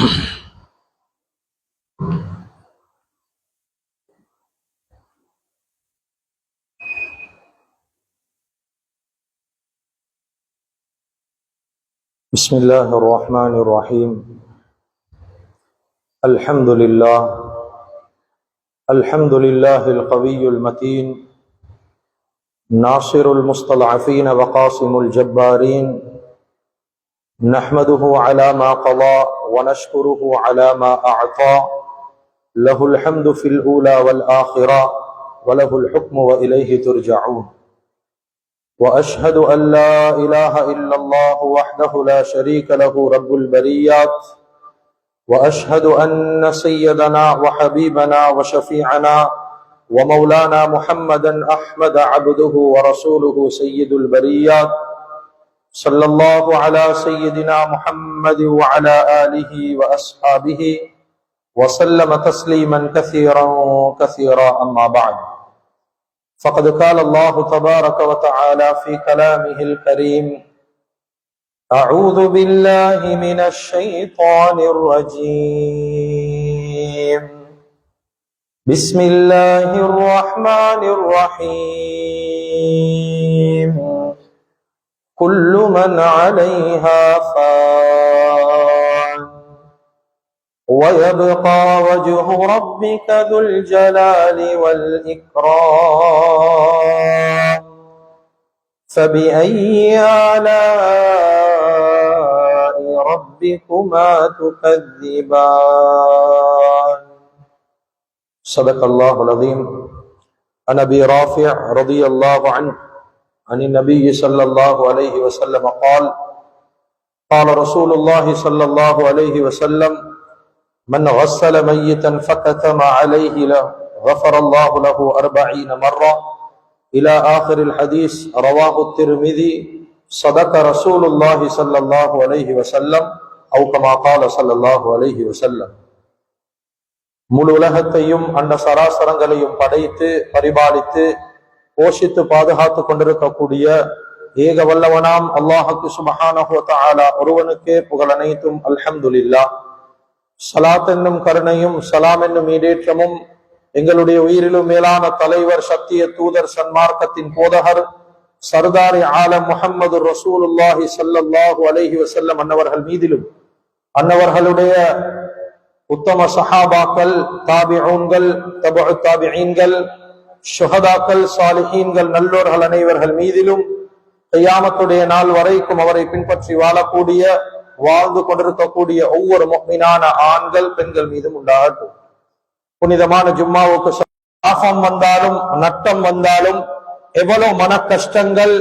بسم الله الرحمن الرحيم. الحمد لله القوي المتين، ناصر المستضعفين وقاسم الجبارين، نحمده على ما قضى ونشكره على ما أعطى، له الحمد في الأولى والآخرة وله الحكم وإليه ترجعون. وأشهد أن لا إله إلا الله وحده لا شريك له رب البريات، وأشهد أن سيدنا وحبيبنا وشفيعنا ومولانا محمدا أحمد عبده ورسوله سيد البريات، صلى الله على سيدنا محمد وعلى آله وأصحابه وسلم تسليما كثيرا كثيرا. أما بعد، فقد قال الله تبارك وتعالى في كلامه الكريم: أعوذ بالله من الشيطان الرجيم، بسم الله الرحمن الرحيم. كل من عليها فان ويبقى وجه ربك ذو الجلال والإكرام، فبأي آلاء ربكما تكذبان. صدق الله العظيم. عن أبي رافع رضي الله عنه عن النبي صلى الله عليه وسلم قال: قال رسول الله صلى الله عليه وسلم: من غسل ميتا فكتم عليه له غفر الله له 40 مرة إلى آخر الحديث. رواه الترمذي. صدق رسول الله صلى الله عليه وسلم أو كما قال صلى الله عليه وسلم. முழு உலகத்தையும் அண்ட சராசரங்களையும் படைத்து பரிபாலித்து போஷித்து பாதுகாத்து கொண்டிருக்கக்கூடிய ஏக வல்லவனாம் அல்லாஹுக்கு சுப்ஹானஹு வ தஆலா ஒருவனுக்கே புகழ் அனைத்தும். அல்ஹம்துலில்லாஹ். ஸலாத் என்னும் கருணையும் ஸலாம் என்னும் ஈடேற்றமும் எங்களுடைய உயிரிலும் மேலான தலைவர், சத்திய தூதர், சன்மார்க்கத்தின் போதகர், சர்தாரி ஆலம் முஹம்மது ரசூலுல்லாஹி ஸல்லல்லாஹு அலைஹி வஸல்லம் அன்னவர்கள் மீதிலும், அன்னவர்களுடைய உத்தம சஹாபாக்கள், தாபிஊன்கள், தபஉ தாபிஈன்கள், ஷுஹதாக்கள், சாலிஹீன்கள், நல்லோர்கள் அனைவர்கள் மீதிலும் கியாமத்துடைய நாள் வரைக்கும் அவரை பின்பற்றி வாழக்கூடிய, வாழ்ந்து கொண்டிருக்கக்கூடிய ஒவ்வொரு முஃமினான ஆண்கள் பெண்கள் மீதும் உண்டாகட்டும். புனிதமான ஜும்மாவுக்கு ஆஃபம் வந்தாலும் நட்டம் வந்தாலும், எவ்வளவு மன கஷ்டங்கள்,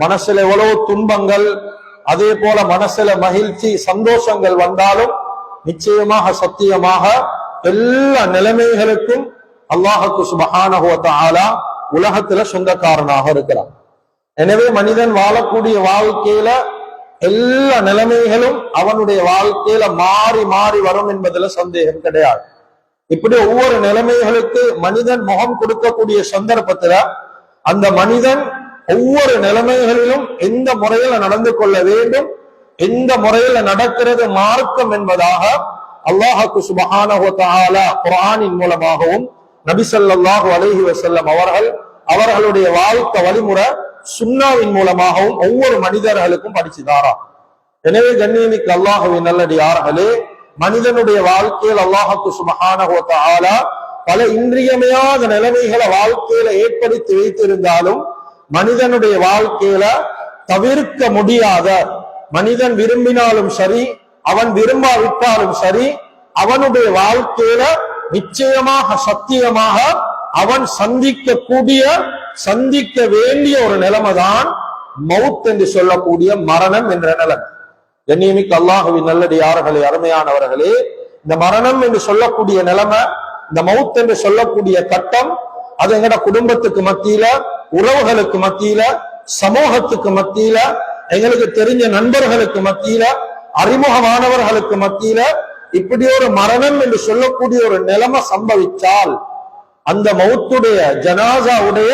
மனசுல எவ்வளவு துன்பங்கள், அதே போல மனசுல மகிழ்ச்சி சந்தோஷங்கள் வந்தாலும் நிச்சயமாக சத்தியமாக எல்லா நிலைமைகளுக்கும் அல்லாஹுக்கு சுப்ஹானஹு வ தஆலா உலகத்துல சொந்தக்காரனாக இருக்கிறான். எனவே மனிதன் வாழக்கூடிய வாழ்க்கையில எல்லா நிலைமைகளும் அவனுடைய வாழ்க்கையில மாறி மாறி வரும் என்பதுல சந்தேகம் கிடையாது. இப்படி ஒவ்வொரு நிலைமைகளுக்கு மனிதன் முகம் கொடுக்கக்கூடிய சந்தர்ப்பத்துல அந்த மனிதன் ஒவ்வொரு நிலைமைகளிலும் எந்த முறையில நடந்து கொள்ள வேண்டும், எந்த முறையில நடக்கிறது மார்க்கம் என்பதாக அல்லாஹுக்கு சுப்ஹானஹு வ தஆலா குர்ஆனின் மூலமாகவும் நபி ஸல்லல்லாஹு அலைஹி வஸல்லம் அவர்களுடைய வாழ்க்கை வழிமுறை சுன்னாவின் மூலமாகவும் ஒவ்வொரு மனிதர்களுக்கும் படிச்சுதாரா. எனவே கண்ணியமிக்க அல்லாஹ்வின் நல்லடியார்களே, மனிதனுடைய வாழ்க்கையில் அல்லாஹுக்கு சுப்ஹானஹு வ தஆலா பல இன்றியமையாத நிலைமைகளை வாழ்க்கையில ஏற்படுத்தி வைத்திருந்தாலும் மனிதனுடைய வாழ்க்கையில தவிர்க்க முடியாத, மனிதன் விரும்பினாலும் சரி அவன் விரும்பாவிட்டாலும் சரி அவனுடைய வாழ்க்கையில நிச்சயமாக சத்தியமாக அவன் சந்திக்க வேண்டிய ஒரு நிலைமைதான் மவுத் என்று சொல்லக்கூடிய மரணம் என்ற நிலைமை. கண்ணியமிக்க அல்லாஹ்வின் நல்லடியார்களே, அருமையானவர்களே, இந்த மரணம் என்று சொல்லக்கூடிய நிலைமை, இந்த மவுத் என்று சொல்லக்கூடிய கட்டம், அது எங்கட குடும்பத்துக்கு மத்தியில, உறவுகளுக்கு மத்தியில, சமூகத்துக்கு மத்தியில, எங்களுக்கு தெரிஞ்ச நண்பர்களுக்கு மத்தியில, அறிமுகமானவர்களுக்கு மத்தியில இப்படி ஒரு மரணம் என்று சொல்லக்கூடிய ஒரு நிலைமை சம்பவித்தால் அந்த மவுத்துடைய ஜனாசாவுடைய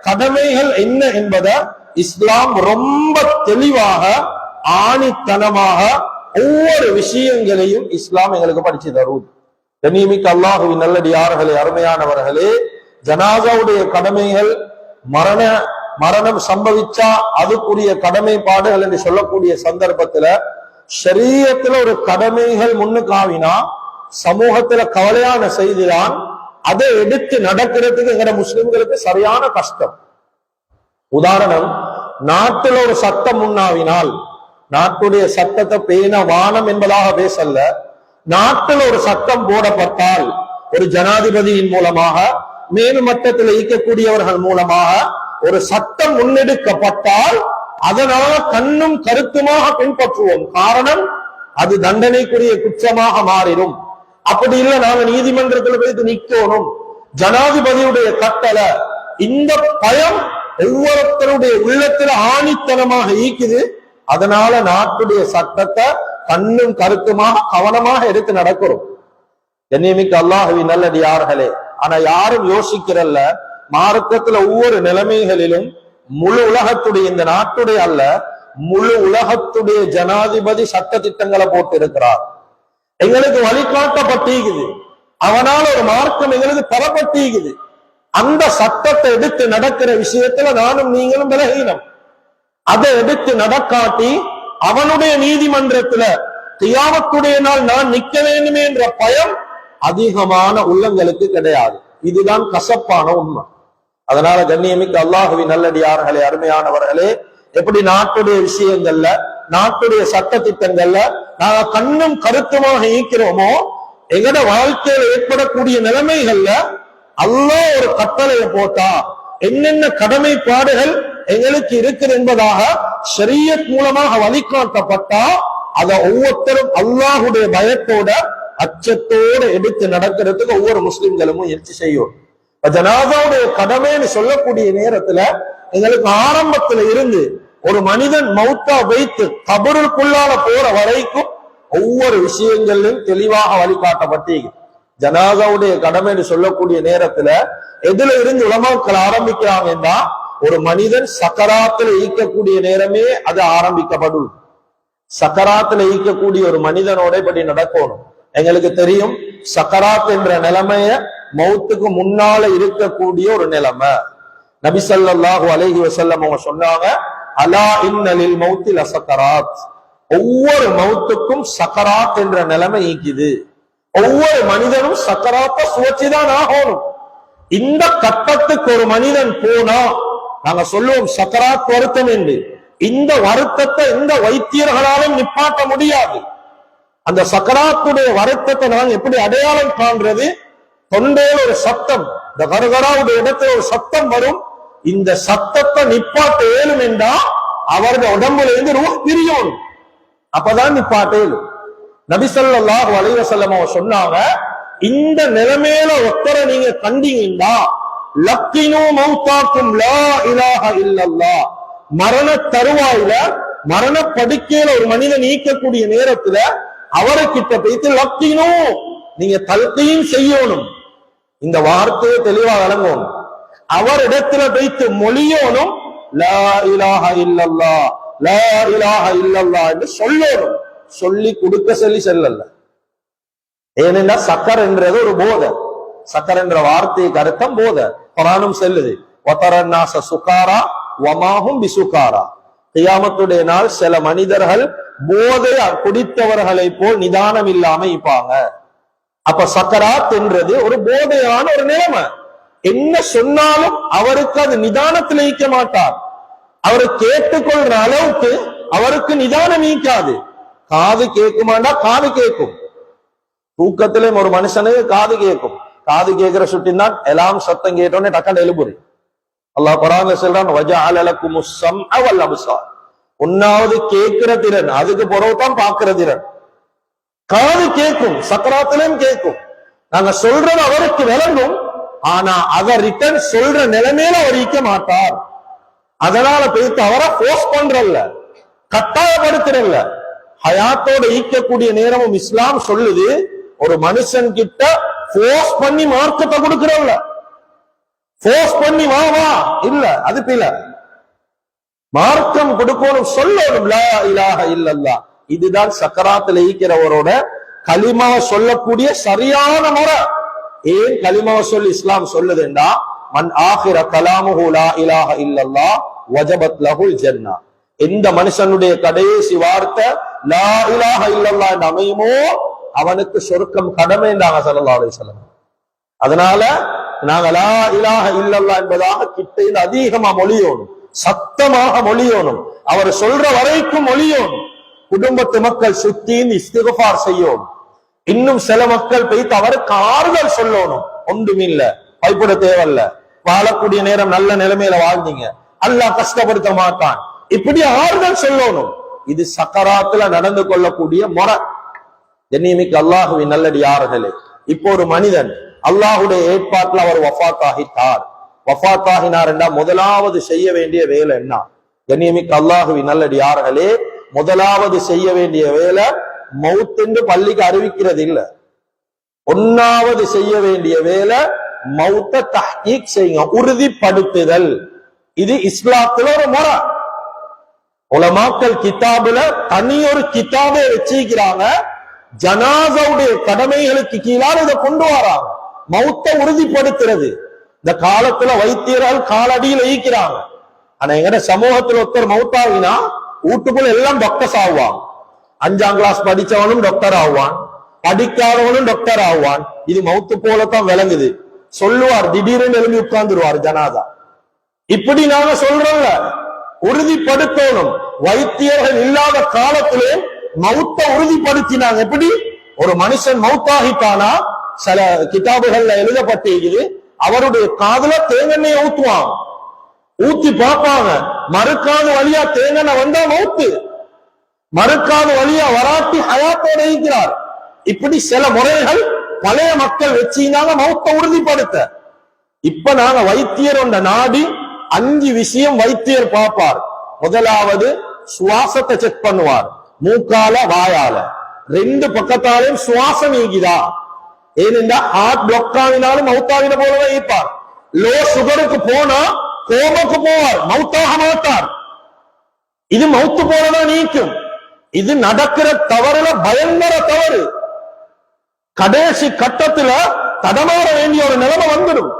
கடமைகள் என்ன என்பதை இஸ்லாம் ரொம்ப தெளிவாக ஆணித்தனமாக ஒவ்வொரு விஷயங்களையும் இஸ்லாம் எங்களுக்கு படிச்சு தருவது. கண்ணியமிக்க அல்லாஹுவின் நல்லடியார்களே, அருமையானவர்களே, ஜனாசாவுடைய கடமைகள், மரணம் சம்பவிச்சா அதுக்குரிய கடமைப்பாடுகள் என்று சொல்லக்கூடிய சந்தர்ப்பத்துல ஷரீஅத்துல ஒரு கடமைகள் முன்னுக்காவினா சமூகத்துல கவலையான செய்திதான். அதை எடுத்து நடக்கிறதுக்கு எங்கட முஸ்லிம்களுக்கு சரியான கஷ்டம். உதாரணம், நாட்டுல ஒரு சட்டம் முன்னாவினால், நாட்டுடைய சட்டத்தை பேண வானம் என்பதாக பேசல்ல, நாட்டில் ஒரு சட்டம் போடப்பட்டால் ஒரு ஜனாதிபதியின் மூலமாக மேல் மட்டத்தில் ஈக்கக்கூடியவர்கள் மூலமாக ஒரு சட்டம் முன்னெடுக்கப்பட்டால் அதனால கண்ணும் கருத்துமாக பின்பற்றுவோம். காரணம், அது தண்டனைக்குரிய குற்றமாக மாறிடும். அப்படி இல்லை, நாங்க நீதிமன்றத்தில் போய் நிக்கணும், ஜனாதிபதியுடைய கட்டளை. இந்த பயம் ஒவ்வொருத்தருடைய உள்ளத்துல ஆணித்தனமாக ஈக்குது. அதனால நாட்டுடைய சட்டத்தை கண்ணும் கருத்துமாக கவனமாக எடுத்து நடக்கிறோம். கண்ணியமிக்க அல்லாஹுவின் நல்லடியார்களே, ஆனா யாரும் யோசிக்கிறல்ல, மார்க்கத்துல ஒவ்வொரு நிலைமைகளிலும் முழு உலகத்துடைய, இந்த நாட்டுடைய அல்ல, முழு உலகத்துடைய ஜனாதிபதி சட்ட திட்டங்களை போட்டு இருக்கிறார். எங்களுக்கு வழிகாட்டப்பட்டிருக்குது, அவனால் ஒரு மார்க்கம் எங்களுக்கு தரப்பட்டிருக்குது. அந்த சட்டத்தை எடுத்து நடக்கிற விஷயத்துல நானும் நீங்களும் விலகினம். அதை எடுத்து நடக்காட்டி அவனுடைய நீதிமன்றத்துல கியாமத்துடைய நாள் நான் நிக்க வேண்டுமே என்ற பயம் அதிகமான உள்ளங்களுக்கு கிடையாது. இதுதான் கசப்பான உண்மை. அதனால கண்ணியமிக்க அல்லாஹுவின் நல்லடியார்களே, அருமையானவர்களே, எப்படி நாட்டுடைய விஷயங்கள்ல, நாட்டுடைய சட்ட திட்டங்கள்ல நாங்க கண்ணும் கருத்துமாக ஈக்கிறோமோ, எங்கட வாழ்க்கையில ஏற்படக்கூடிய நிலைமைகள்ல அல்லாஹ் ஒரு கட்டளையை போட்டா என்னென்ன கடமைப்பாடுகள் எங்களுக்கு இருக்குது என்பதாக ஷரியத் மூலமாக வழிகாட்டப்பட்டா அதை ஒவ்வொருத்தரும் அல்லாஹுடைய பயத்தோட அச்சத்தோடு எடுத்து நடக்கிறதுக்கு ஒவ்வொரு முஸ்லிம்களும் முயற்சி செய்யும். ஜனாசாவுடைய கடமைன்னு சொல்லக்கூடிய நேரத்துல எங்களுக்கு ஆரம்பத்துல இருந்து ஒரு மனிதன் மௌத்தா வைத்து கபருக்குள்ளால போற வரைக்கும் ஒவ்வொரு விஷயங்களிலும் தெளிவாக வழிகாட்டப்பட்டு ஜனாசாவுடைய கடமைன்னு சொல்லக்கூடிய நேரத்துல எதுல இருந்து உலமாக்கள் ஆரம்பிக்கிறாங்கன்னா, ஒரு மனிதன் சக்கராத்துல ஈக்கக்கூடிய நேரமே அது ஆரம்பிக்கப்படும். சக்கராத்துல ஈக்கக்கூடிய ஒரு மனிதனோட இப்படி நடக்கணும். எங்களுக்கு தெரியும், சக்கராத் என்ற நிலைமைய மௌத்துக்கு முன்னால இருக்கக்கூடிய ஒரு நிலைமை. நபி ஸல்லல்லாஹு அலைஹி வஸல்லம் அவங்க சொன்னாங்க, அலா இன்னலில் மௌத்தில் சக்கராத், ஒவ்வொரு மௌத்துக்கும் சக்கராத் என்ற நிலைமை ஈக்குது. ஒவ்வொரு மனிதனும் சக்கராத்தை சுவச்சுதான் ஆகணும். இந்த கட்டத்துக்கு ஒரு மனிதன் போனா நாங்க சொல்லுவோம் சக்கராத் வருத்தம் என்று. இந்த வருத்தத்தை இந்த வைத்தியர்களாலும் நிப்பாட்ட முடியாது. அந்த சக்கராத்துடைய வருத்தத்தை நாங்க எப்படி அடையாளம் காண்றது? தொண்டையில் ஒரு சத்தம், இந்த கரகராவுடைய இடத்துல ஒரு சத்தம் வரும். இந்த சத்தத்தை நிப்பாட்ட ஏலும் என்றா அவருடைய உடம்புல இருந்து ரூஹ் பிரியணும், அப்பதான் நிப்பாட்ட ஏலும். நபி ஸல்லல்லாஹு அலைஹி வஸல்லம் சொன்னாங்க, இந்த நிலைமையில ஒத்தரை நீங்க கண்டீங்கன்னா லக்கினு மௌத்தாக்கும் லா இலாஹ இல்லல்லாஹ், மரண தருவாயில மரண படுக்கையில ஒரு மனிதன் நீக்கக்கூடிய நேரத்துல அவர்கிட்ட போயிட்டு லக்கினு, நீங்க தல்கீன் செய்யணும், இந்த வார்த்தையை தெளிவா வழங்கணும். அவர் இடத்துல வைத்து மொழியோனும் லா இலாஹ இல்லல்லாஹ், லா இலாஹ இல்லல்லாஹ் என்று சொல்லணும். சொல்லி கொடுக்க சொல்லி செல்லல. ஏனென்றா சக்கர் என்றது ஒரு போதை. சக்கர் என்ற வார்த்தைக்கு அர்த்தம் போதை. குர்ஆனும் செல்லுது, வதரன்னாஸ சுகாரா வமாஹும் பிசுகாரா, கியாமத்துடைய நாள் சில மனிதர்கள் போதை குடித்தவர்களை போல் நிதானம் இல்லாம இருப்பாங்க. அப்ப சக்கராத் என்றது ஒரு போதையான ஒரு நிலைமை. என்ன சொன்னாலும் அவருக்கு அது நிதானத்தில் ஈக்க மாட்டார். அவரு கேட்டுக்கொள்ற அளவுக்கு அவருக்கு நிதானம் ஈக்காது. காது கேட்குமாண்டா காது கேட்கும். தூக்கத்திலும் ஒரு மனுஷனுக்கு காது கேட்கும். காது கேட்கிற சுட்டின்தான் எல்லாம் சத்தம் கேட்டோன்னே டக்கன் எழுபுரி. அல்லாஹ் குர்ஆன்ல சொல்றான், வஜஅல லக்குமுஸ் ஸம்அ வல் அப்ஸார், ஒன்னாவது கேட்கிற திறன், அதுக்கு பிறகுதான் பார்க்கிற திறன். காது கேட்கும், சக்கராத்திலும் கேட்கும். நாங்க சொல்றது அவருக்கு விளங்கும், ஆனா அதை ரிட்டர்ன் சொல்ற நிலைமையில அவர் ஈக்க மாட்டார். அதனால பேசி அவரை போர்ஸ் பண்றல்ல, கட்டாயப்படுத்துறல்ல. ஹயாத்தோட ஈக்கக்கூடிய நேரமும் இஸ்லாம் சொல்லுது, ஒரு மனுஷன் கிட்ட போர்ஸ் பண்ணி மார்க்கத்தை கொடுக்கிறல்ல, போர்ஸ் பண்ணி வா வா இல்ல, அது பில. மார்க்கம் கொடுக்கணும், சொல்லணும் லா இலாஹ இல்லல்லாஹ், இதுதான் சக்கராத்துல ஈக்கிறவரோட கலிமாவை சொல்லக்கூடிய சரியான முறை. ஏன் கலிமாவை சொல்லி இஸ்லாம் சொல்லுதுண்டா, மன் ஆகிர கலாமுஹு லா இலாஹ இல்லல்லாஹ் வஜபத் லஹுல் ஜன்னah. எந்த மனுஷனுடைய கடைசி வார்த்தை லா இலாஹ இல்லல்லாஹ் என்று அமையுமோ அவனுக்கு சொர்க்கம் கடமைன்றாங்க ஸல்லல்லாஹு அலைஹி வஸல்லம். அதனால நாங்க லா இலாஹ இல்லல்லாஹ் என்பதாக கிட்ட அதிகமா மொழியோணும், சத்தமாக மொழியோணும், அவர் சொல்ற வரைக்கும் மொழியோணும். குடும்பத்து மக்கள் சுத்தி இஸ்திக்ஃபார் செய்யணும். இன்னும் சில மக்கள் போய் அவருக்கு ஆறுதல் சொல்லணும். ஒன்றுமில்ல, பயப்பட தேவையில்ல, வாழக்கூடிய நேரம் நல்ல நிலைமையில வாழ்ந்தீங்க, அல்லாஹ் கஷ்டப்படுத்த மாட்டான், இப்படி ஆறுதல் சொல்லணும். இது சக்கராத்துல நடந்து கொள்ளக்கூடிய முறை. கண்ணியமிக்க அல்லாஹுவின் நல்லடியார்களே, இப்போ ஒரு மனிதன் அல்லாஹுடைய ஏற்பாட்டில் அவர் வஃபாத் ஆகிட்டார். வஃபாத் ஆகினார் என்றா முதலாவது செய்ய வேண்டிய வேலை என்ன? கண்ணியமிக்க அல்லாஹுவின் நல்லடியார்களே, முதலாவது செய்ய வேண்டிய வேலை மவுத் என்று பள்ளிக்கு அறிவிக்கிறது இல்ல. ஒன்னாவது செய்ய வேண்டிய வேலை மவுத்த தஹ்கீக் செய்யுங்க, உறுதிப்படுத்துதல். இது இஸ்லாத்துல ஒரு முறை. உலமாக்கள் கிதாபுல தனி ஒரு கிதாபை வச்சிருக்கிறாங்க. ஜனாசாவுடைய கடமைகளுக்கு கீழால் இதை கொண்டு வராங்க. மவுத்த உறுதிப்படுத்துறது. இந்த காலத்துல வைத்தியர்கள் காலடியில் ஈக்கிறாங்க. ஆனா எங்கட சமூகத்துல ஒருத்தர் மவுத்தாகினா வீட்டுக்குள்ள எல்லாம் டாக்டர்ஸ் ஆகுவான். 5ஆம் கிளாஸ் படிச்சவனும் டாக்டர் ஆகுவான், படிக்காதவனும் டாக்டர் ஆகுவான். இது மவுத்து போலத்தான் விளங்குது. சொல்லுவார், திடீர்னு எழுதி உட்கார்ந்துருவார் ஜனாதா. இப்படி நாங்க சொல்றோம்ல, உறுதிப்படுத்தணும். வைத்தியர்கள் இல்லாத காலத்திலே மவுத்த உறுதிப்படுத்தினாங்க. எப்படி? ஒரு மனுஷன் மவுத்தாகிட்டானா சில கிதாபுகள்ல எழுதப்பட்டிருக்குது, அவருடைய காதுல தேங்கெண்ணெய் ஊத்துவான், ஊத்தி பார்ப்பாங்க, மறுக்காத வழியா தேங்கெண்ணெய் வந்தா மவுத்து, மறுக்காத வழியா வராட்டி ஹயாத்தோட இருக்கிறார். இப்படி சில முறைகள் பழைய மக்கள் வச்சிருந்தாங்க மவுத்த உறுதிப்படுத்த. இப்ப நாங்க வைத்தியர் ஒன்ற நாடி 5 விஷயம் வைத்தியர் பார்ப்பார். முதலாவது சுவாசத்தை செக் பண்ணுவார், மூக்கால வாயால 2 பக்கத்தாலையும் சுவாசம் நீக்குதா. ஏனென்றா ஹார்ட் பிளாக் ஆகினாலும் மவுத்தாவின போலதான் இருப்பார். லோ சுகருக்கு போனா கோபக்கு போவார், மவுத்தாக மாட்டார். இது மவுத்து போலதான் நீக்கும். இது நடக்கிற தவறுல பயங்கர தவறு. கடைசி கட்டத்துல தடமாற வேண்டிய ஒரு நிலைமை வந்துடும்.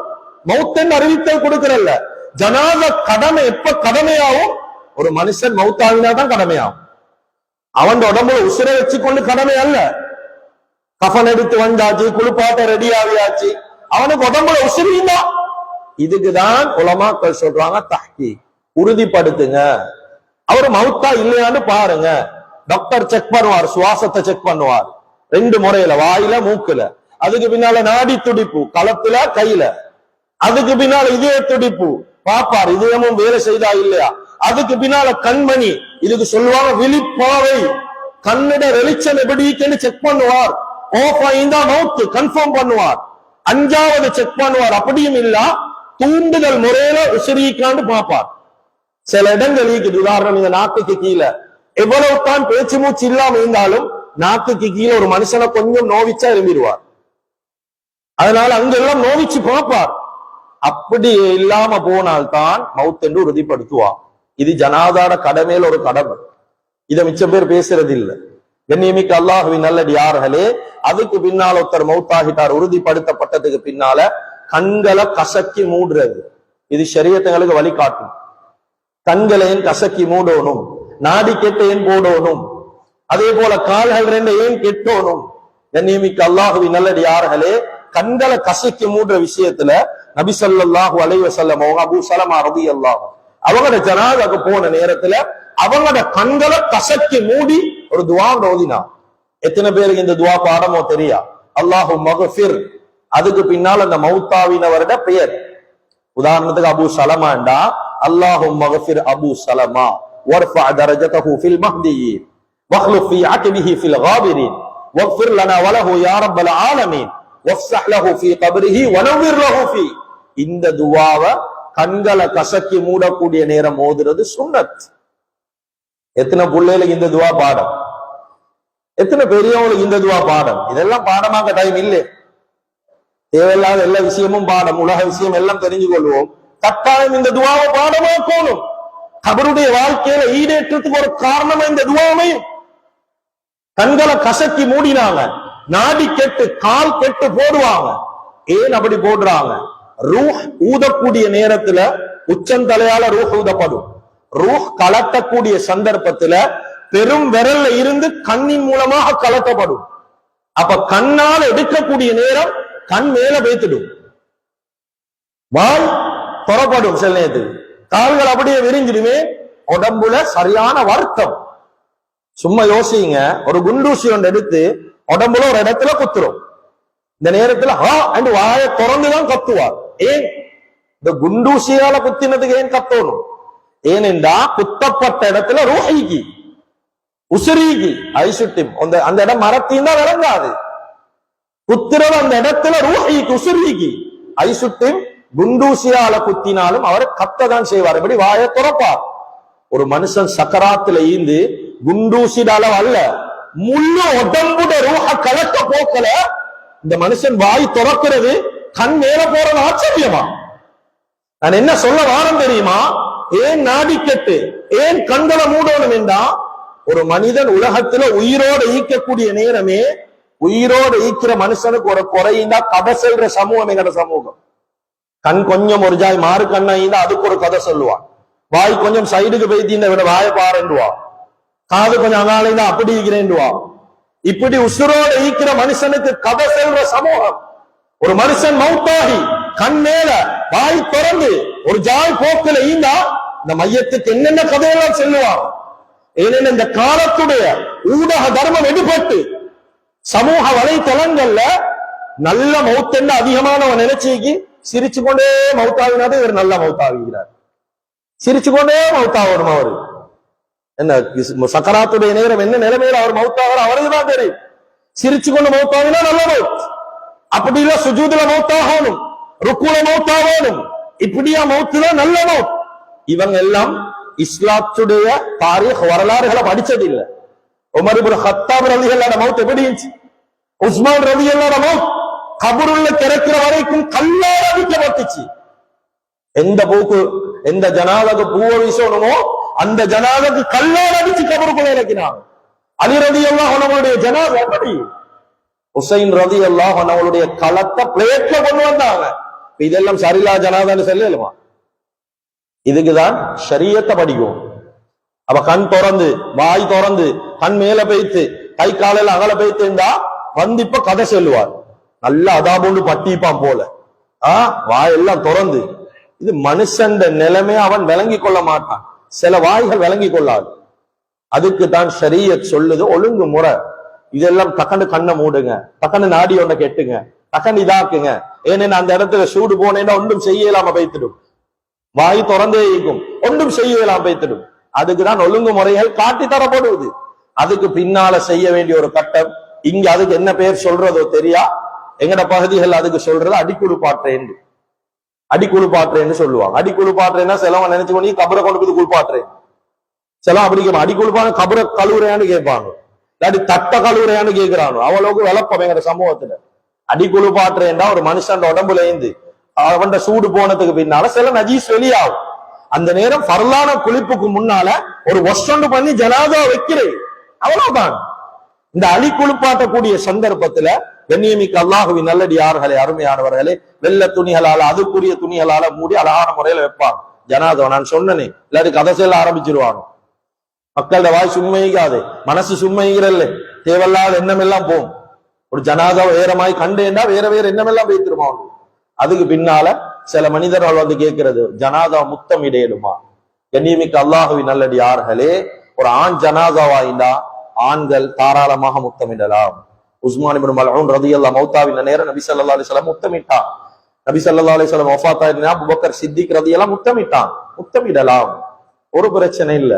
மவுத்தன் அறிவித்தல் கொடுக்கிறல்ல. ஜனாத கடமை எப்ப கடமையாகும்? ஒரு மனுஷன் மவுத்தாவினாதான் கடமையாகும். அவன் உடம்புல உசுரை வச்சுக்கொண்டு கடமை அல்ல. கஃன் எடுத்து வந்தாச்சு, குளிப்பாட்ட ரெடி ஆகியாச்சு, அவனுக்கு உடம்புல உசுரினா. இதுக்குதான் உலமாக்கள் சொல்றாங்க தஹ்கீக், உறுதிப்படுத்துங்க. அவரு மவுத்தா இல்லையான்னு பாருங்க. டாக்டர் செக் பண்ணுவார், சுவாசத்தை செக் பண்ணுவார் 2 முறையில, வாயில மூக்குல. அதுக்கு பின்னால நாடி துடிப்பு களத்துல கையில. அதுக்கு பின்னால இதய துடிப்பு பாப்பார், இதயமும் வேலை செய்தா இல்லையா. அதுக்கு பின்னால கண்மணி, இதுக்கு சொல்லுவாங்க விழிப்பாவை, கண்ணிட வெளிச்சம் எப்படி செக் பண்ணுவார். ஆஃப் ஆயிந்தா மவுத்து கன்ஃபார்ம் பண்ணுவார். 5வது செக் பண்ணுவார். அப்படியும் இல்ல, தூண்டுதல் முறையில உசிரிக்காண்டு பார்ப்பார். சில இடங்கள் இருக்குது. உதாரணம், இந்த நாக்குக்கு கீழே எவ்வளவு தான் பேச்சு மூச்சு இல்லாம இருந்தாலும் நாக்குக்கு கீழே ஒரு மனுஷனை கொஞ்சம் நோவிச்சா எழும்பிடுவார். அதனால அங்கெல்லாம் நோவிச்சு பார்ப்பார். அப்படி இல்லாம போனால்தான் மவுத் என்று உறுதிப்படுத்துவார். இது ஜனாதார கடமையில ஒரு கடமை. இதை மிச்சம் பேர் பேசுறது இல்லை. கண்ணியமிக்க அல்லாஹுவின் நல்லடியார்களே, அதுக்கு பின்னால ஒருத்தர் மவுத்தாகிட்டார், உறுதிப்படுத்தப்பட்டதுக்கு பின்னால கண்களை கசக்கி மூடுறது. இது ஷரியத்துங்களுக்கு வழிகாட்டும். கண்களை ஏன் கசக்கி மூடணும், நாடி கெட்ட ஏன் போடணும், அதே போல கால்கள் 2 ஏன் கெட்டோனும். கண்ணியமிக்க அல்லாஹுவின் நல்லடியார்களே, கண்களை கசக்கி மூடுற விஷயத்துல நபி ஸல்லல்லாஹு அலைஹி வஸல்லம் அபூ ஸலமா ரலியல்லாஹு அவங்களோட ஜனாதாக்கு போன நேரத்துல அவங்களோட கண்களை கசக்கி மூடி ஒரு துஆ ஓதினா. எத்தனை பேருக்கு இந்த துஆ பாடமோ தெரியா? அல்லாஹும்ம மக்ஃபிர். அதுக்கு பின்னால் அந்த மௌத்தாவினவரோட பெயர். உதாரணத்துக்கு அபூ ஸலமாண்டா அல்லாஹும்ம மக்ஃபிர் அபூ ஸலமா வர்ஃபஅ தரஜதஹு ஃபில் மஹ்தியின் வக்லுஃப் ஃபீ அக்பிஹி ஃபில் காபிரின் வக்ஃபிர் லனா வலஹு யா ரப்பல் ஆலமீன் வஃப்ஸஹ் லஹு ஃபீ கப்ரிஹி வனவ்விர் லஹு ஃபீ. இந்த துஆவை கண்களை கசக்கி மூடக்கூடிய நேரம் ஓதுறது சுன்னத். எத்தனை பிள்ளைகளுக்கு இந்த துஆ பாடம், எத்தனை பெரியவங்களுக்கு இந்த துஆ பாடம். இதெல்லாம் பாடமாக்க டைம் இல்லை. தேவையில்லாத எல்லா விஷயமும் பாடம், உலக விஷயம் எல்லாம் தெரிஞ்சு கொள்வோம். கட்டாயம் இந்த துஆவை பாடமாக்கணும். கபருடைய வாழ்க்கையில ஈடேற்றத்துக்கு ஒரு காரணமா இந்த துஆவையும். கண்களை கசக்கி மூடினாங்க, நாடி கெட்டு கால் கெட்டு போடுவாங்க. ஏன் அப்படி போடுறாங்க? ரூஹ் ஊதக்கூடிய நேரத்துல உச்சந்தலையால ரூஹ் ஊதப்படும். ரூஹ் கலட்டக்கூடிய சந்தர்ப்பத்துல பெரும் விரல்ல இருந்து கண்ணின் மூலமாக கலட்டப்படும். அப்ப கண்ணால் எடுக்கக்கூடிய நேரம் கண் மேல பேத்துடும், வாய் புறப்படும், சில நேரத்துக்கு கால்கள் அப்படியே விரிஞ்சிடுமே. உடம்புல சரியான வருத்தம். சும்மா யோசிங்க, ஒரு குண்டூசி ஒன்று எடுத்து உடம்புல ஒரு இடத்துல குத்துரும். இந்த நேரத்துல வாயை திறந்துதான் கத்துவார். ஏன்? இந்த குண்டூசியால குத்தினதுக்கு ஏன் கத்தணும்? ஏனென்றா குத்தப்பட்ட இடத்துல ரூஹிக்கு உசுரிக்கு ஐசுட்டி அந்த இடம் மரத்தின் தான் விளங்காது. குத்துறது அந்த இடத்துல ரூஹிக்கு உசுரிக்கு ஐசுட்டி. குண்டூசியால குத்தினாலும் அவர் கத்ததான் செய்வார். எப்படி? வாயை துறப்பார். ஒரு மனுஷன் சக்கராத்துல ஈந்து குண்டூசிட அளவு அல்ல, முழு உடம்புட ரூஹ கலக்க போக்கல இந்த மனுஷன் வாய் துறக்கிறது, கண் மேல போறது ஆச்சரியமா? நான் என்ன சொல்ல வாரம் தெரியுமா? ஏன் நாடிக்கட்டு, ஏன் கண்களை மூடணும் என்றா, ஒரு மனிதன் உலகத்துல உயிரோடு ஈக்கக்கூடிய நேரமே, உயிரோடு ஈக்கிற மனுஷனுக்கு ஒரு குறையினா கதை சொல்ற சமூகம் எங்கட சமூகம். கண் கொஞ்சம் ஒரு ஜாய் மாறு கண்ணா அதுக்கு ஒரு கதை சொல்லுவான். வாய் கொஞ்சம் சைடுக்கு போய்த்தீங்க விட வாய பாருண்டுவா, காது கொஞ்சம் அங்காலைந்தா அப்படி ஈக்கிறேன்டுவா. இப்படி உசுரோடு ஈக்கிற மனுஷனுக்கு கதை சொல்ற சமூகம். ஒரு மனுஷன் மௌத்தாகி கண் மேல வாய் திறந்து ஒரு ஜாய் போக்குல ஈந்தா இந்த மையத்துக்கு என்னென்ன கதையெல்லாம் சொல்லுவான். ஏனென்ன இந்த காலத்துடைய ஊடக தர்மம் எடுபட்டு சமூக வலைத்தளங்கள்ல நல்ல மௌத்தென்ன அதிகமானவன் நினைச்சிக்கு சிரிச்சு கொண்டே மௌத்தாவினாதே இவர் நல்ல மௌத்தாகிறார். சிரிச்சு கொண்டே மௌத்தாவணும். அவரு என்ன சக்கராத்துடைய நேரம் என்ன நிலைமையில அவர் மௌத்தாகிற அவருக்குதான் தெரியும். சிரிச்சு கொண்டு மௌத்தாவினா நல்ல மௌத். அப்படி இல்ல சுஜூதுல மௌத்தாகணும், ருக்குல மௌத்தாகணும், இப்படியா மௌத்துதான் நல்ல மௌத். இவங்க எல்லாம் இஸ்லாத்துடைய தாரீக் வரலாறுகளை படிச்சது இல்ல. உமர் இப்னு கத்தாப் ரலியல்லாஹு மௌத் எப்படி இருந்துச்சு? உஸ்மான் ரலியல்லாஹு மௌத் கபருள்ள திறக்கிற வரைக்கும் கல்லால் அடிக்கப்பட்டுச்சு. எந்த போக்கு எந்த ஜனாதக்கு பூவை வீசணுமோ அந்த ஜனாதக்கு கல்லால் அடிச்சு கபருக்குள்ள இறக்கினாங்க. அலி ரலியல்லாஹு அன்ஹுடைய ஜனாதா எப்படி? ஹுசைன் ரலியல்லாஹு அன்ஹுடைய களத்தை பிளேட்ல கொண்டு வந்தாங்க. இதெல்லாம் சரிலா ஜனாதான்னு சொல்லலுமா? இதுக்குதான் ஷரியத்தை படிக்கும். அப்ப கண் திறந்து வாய் திறந்து கண் மேல பெய்த்து கை காலையில அகல பெய்த்து இருந்தா வந்து இப்ப கதை சொல்லுவார். நல்ல அதாபோண்டு பட்டிப்பான் போல வாயெல்லாம் திறந்து. இது மனுஷன் நிலைமை அவன் விளங்கி கொள்ள மாட்டான். சில வாய்கள் விளங்கி கொள்ளாது. அதுக்கு தான் ஷரியத் சொல்லுது ஒழுங்கு முறை. இதெல்லாம் டக்குன்னு கண்ணை மூடுங்க, டக்குன்னு நாடி ஒண்ண கெட்டுங்க, டக்குன்னு இதாக்குங்க. ஏன்னா அந்த இடத்துல சூடு போனேன்னா ஒன்றும் செய்யலாம பைத்துடும். வாய் திறந்தே இருக்கும், ஒன்றும் செய்யலாம் பைத்துடும். அதுக்குதான் ஒழுங்கு முறைகள் காட்டி தரப்படுவது. அதுக்கு பின்னால செய்ய வேண்டிய ஒரு கட்டம். இங்க அதுக்கு என்ன பேர் சொல்றதோ தெரியா, எங்கட பகுதிகள் அதுக்கு சொல்றது அடிக்குழு பாற்றேன். அடிக்குழு பாற்றேன்னு சொல்லுவாங்க. அடிக்குழு பாற்றேன்னா சிலவன் நினைச்சு பண்ணி கபரை கொண்டு போய் குளிப்பாற்றேன். சிலம் அப்படி கேட்பான். அடிக்குழுப்பான கபரை கழுவுறையான்னு கேட்பாங்க, இல்லாட்டி தட்ட கழுவுறையான்னு கேட்கிறானோ. அவ்வளவுக்கு விளப்பம் எங்கட சமூகத்துல. அடிக்குழு பாற்றேன்டா ஒரு மனுஷன் உடம்புல இருந்து அவன் சூடு போனதுக்கு பின்னால சில நஜீஸ் வெளியாகும். அந்த நேரம் ஃபர்லான குளிப்புக்கு முன்னால ஒரு ஒஷொண்டு பண்ணி ஜனாதா வைக்கிறேன், அவ்வளவுதான். இந்த அலி குளிப்பாட்டக்கூடிய சந்தர்ப்பத்துல கண்ணியமிக்க அல்லாஹுவின் நல்லடியார்களே, அருமையானவர்களே, வெள்ள துணிகளால அதுக்குரிய துணிகளால மூடி அழகான முறையில வைப்பாங்க ஜனாதா. நான் சொன்னனே, இல்லாட்டி கதை செல்ல ஆரம்பிச்சிருவாங்க. மக்களோட வாய் சும்மைக்காது, மனசு சும்மைங்கிறல்ல, தேவையில்லாத எண்ணம் எல்லாம் போகும். ஒரு ஜனாதா வேறமாய் கண்டேண்டா வேற வேற எண்ணம் எல்லாம் வைத்திருவாங்க. அதுக்கு பின்னால சில மனிதர்கள் வந்து கேட்கிறது, ஜனாதா முத்தம் இடையிடுமா? கண்ணியமிக்க அல்லாஹுவின் நல்லடியார்களே, ஒரு ஆண் ஜனாதாவாயிண்டா ஆண்கள் தாராளமாக முத்தமிடலாம். உஸ்மான் இப்னு மல்ஊன் ரலியல்லாஹு மௌத்தாவின் நேரம் நபி ஸல்லல்லாஹு அலைஹி வஸல்லம் முத்தமிட்டான். நபி ஸல்லல்லாஹு அலைஹி வஸல்லம் வஃபாத்தாயினா அபூபக்கர் சித்திக் ரலியல்லாஹு முத்தமிட்டான். முத்தமிடலாம், ஒரு பிரச்சனை இல்ல.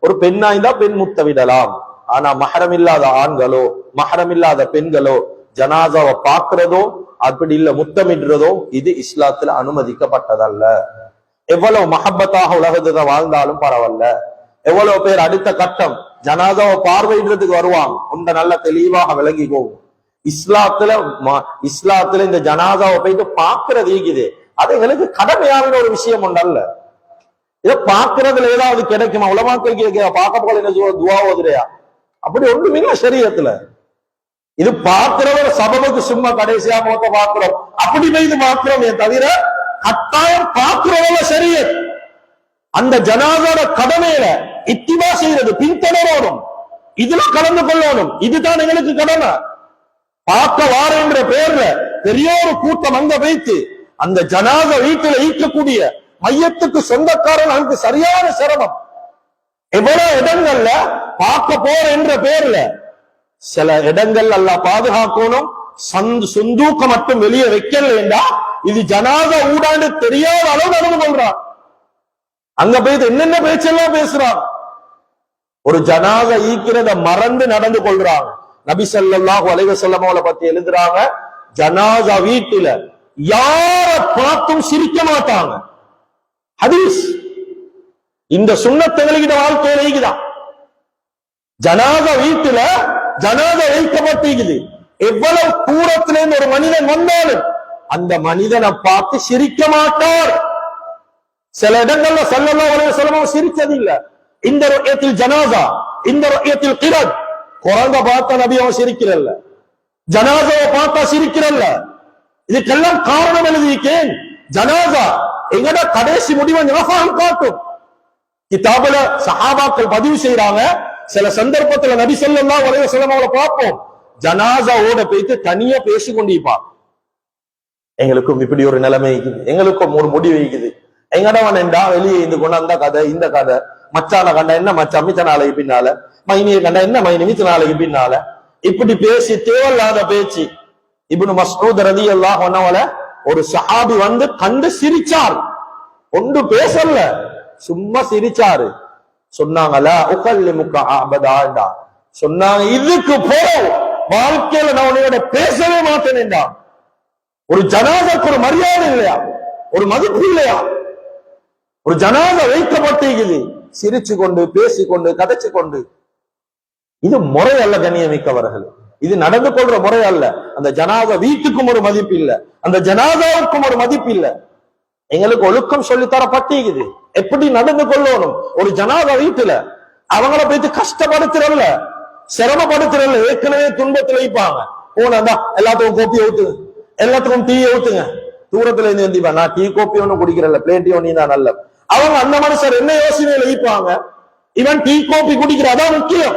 ஒரு பெண்ணாய்ந்தா பெண் முத்தமிடலாம். ஆனா மஹரம் இல்லாத ஆண்களோ மஹரம் இல்லாத பெண்களோ ஜனாதாவை பார்க்கிறதோ அப்படி இல்ல முத்தமிடுறதோ இது இஸ்லாத்துல அனுமதிக்கப்பட்டதல்ல. எவ்வளவு மஹப்பத்தாக உலகத்துல வாழ்ந்தாலும் பரவாயில்ல. எவ்வளவு பேர் அடுத்த கட்டம் ஜனாதாவை பார்வையிடுறதுக்கு வருவாங்க, உண்ட நல்ல தெளிவாக விளங்கி போகும். இஸ்லாத்துல இந்த ஜனாதாவை போயிட்டு பாக்குறது இருக்குது, அது எங்களுக்கு கடமையான ஒரு விஷயம் உண்டல்ல. இதை பாக்குறதுல ஏதாவது கிடைக்குமா? உலமாக்கள் கேட்க பார்க்க போல என்ன துவா ஓதுறையா? அப்படி ஒண்ணுமில்ல ஷரியத்துல. இது பார்க்கிறவர் சபபுக்கு சும்மா கடைசியா மோத்த பார்க்கிறோம் அப்படி இது பார்க்கிறோமே தவிர கட்டாயம் பார்க்கிறவங்க ஷரியத். அந்த ஜனாதார கடமையில இத்திபா செய்யறது, பின்தொடரணும், இதுல கலந்து கொள்ளணும். இதுதான் எங்களுக்கு கடமை. பார்க்க வாரன்ற பேர்ல பெரிய ஒரு கூட்டம் அங்க வைத்து அந்த ஜனாத வீட்டில் ஈக்கக்கூடிய மையத்துக்கு சொந்தக்காரன் அதுக்கு சரியான சிரமம். எவ்வளவு இடங்கள்ல பார்க்க போற என்ற பேர்ல சில இடங்கள் எல்லாம் பாதுகாக்கணும். சொந்தூக்க மட்டும் வெளியே வைக்கலா இது ஜனாத ஊடாண்டு தெரியாத அளவு நடந்து கொள்றான். அங்க போய் என்னென்ன பேச்செல்லாம் பேசுறான். ஒரு ஜனாத ஈக்கிறத மறந்து நடந்து கொள்றாங்க. நபி ஸல்லல்லாஹு அலைஹி வஸல்லம் அவளை பத்தி எழுதுறாங்க, ஜனாதா வீட்டுல யார பார்த்தும் சிரிக்க மாட்டாங்க. ஹதீஸ். இந்த சுன்னத்துகளிட வாழ்க்கையில ஈக்குதான். ஜனாதா வீட்டுல ஜனாதா வைக்கப்பட்டிருக்குது. எவ்வளவு தூரத்திலிருந்து ஒரு மனிதன் வந்தாலும் அந்த மனிதனை பார்த்து சிரிக்க மாட்டார். சில இடங்கள்ல ஸல்லல்லாஹு அலைஹி வஸல்லம் சிரிச்சது இல்ல. இந்த ருயத்தில் ஜனாதா, இந்த ருயத்தில் கிரத். குரங்க பார்த்தா நபி அவன் சிரிக்கிறல்ல, ஜனாதாவை பார்த்தா சிரிக்கிறல்ல. இதுக்கெல்லாம் காரணம் எழுதியிருக்கேன். ஜனாதா எங்கட கடைசி முடிவை ஞாபகம் காட்டும். கிதாபுல சஹாபாக்கள் பதிவு செய்யறாங்க. சில சந்தர்ப்பத்துல நபி ஸல்லல்லாஹு அலைஹி வஸல்லம் அவளை பார்ப்போம், ஜனாசாவோட போயிட்டு தனியா பேசி கொண்டிருப்பான். எங்களுக்கும் இப்படி ஒரு நிலைமை இருக்குது, எங்களுக்கும் ஒரு முடிவு இருக்குது. எங்கடவன் என்றா வெளியே இருந்து கொண்டு அந்த கதை இந்த கதை, மச்சான கண்டா என்ன மச்சான் மிச்ச நாளைக்கு பின்னால, மைனியை கண்டா என்ன மைனி மிச்ச நாளைக்கு பின்னால, இப்படி பேசி தேவையில்லாத பேச்சு. இப்னு மஸ்ஊத் ரலியல்லாஹு அன்ஹு ஒரு சஹாபி வந்து கண்டு சிரிச்சார், ஒன்று பேசல, சும்மா சிரிச்சாரு. சொன்னாங்களா உகல்லிமுக அபதா, சொன்னாங்க இதுக்கு போறோம் வாழ்க்கையில நான் உன்னையோட பேசவே மாட்டேன். ஒரு ஜனாதாக்கு ஒரு மரியாதை இல்லையா, ஒரு மதிப்பு இல்லையா? ஒரு ஜனாதா வைக்கப்பட்டிருக்குது, சிரிச்சு கொண்டு பேசிக்கொண்டு கதைச்சு கொண்டு. இது முறை அல்ல கண்ணியமிக்கவர்கள், இது நடந்து கொள்ற முறை அல்ல. அந்த ஜனாதா வீட்டுக்கும் ஒரு மதிப்பு இல்ல, அந்த ஜனாதாவுக்கும் ஒரு மதிப்பு இல்ல. எங்களுக்கு ஒழுக்கம் சொல்லி தரப்பட்டிருக்குது, எப்படி நடந்து கொள்ளணும். ஒரு ஜனாதா வீட்டுல அவங்கள போயிட்டு கஷ்டப்படுத்துறல்ல, சிரமப்படுத்துறல்ல, ஏற்கனவே துன்பத்துல வைப்பாங்க. போனா எல்லாத்துக்கும் கோப்பி ஊத்துங்க, எல்லாத்துக்கும் டீ ஊத்துங்க. தூரத்துல இருந்து வந்திப்பா, நான் டீ கோப்பி ஒண்ணு குடிக்கிறல்ல, பிளேன் டீ ஒண்ணு தான் நல்ல. அவங்க அந்த மனுஷர் என்ன யோசனையில வைப்பாங்க, இவன் டீ கோப்பி குடிக்கிறதான் முக்கியம்.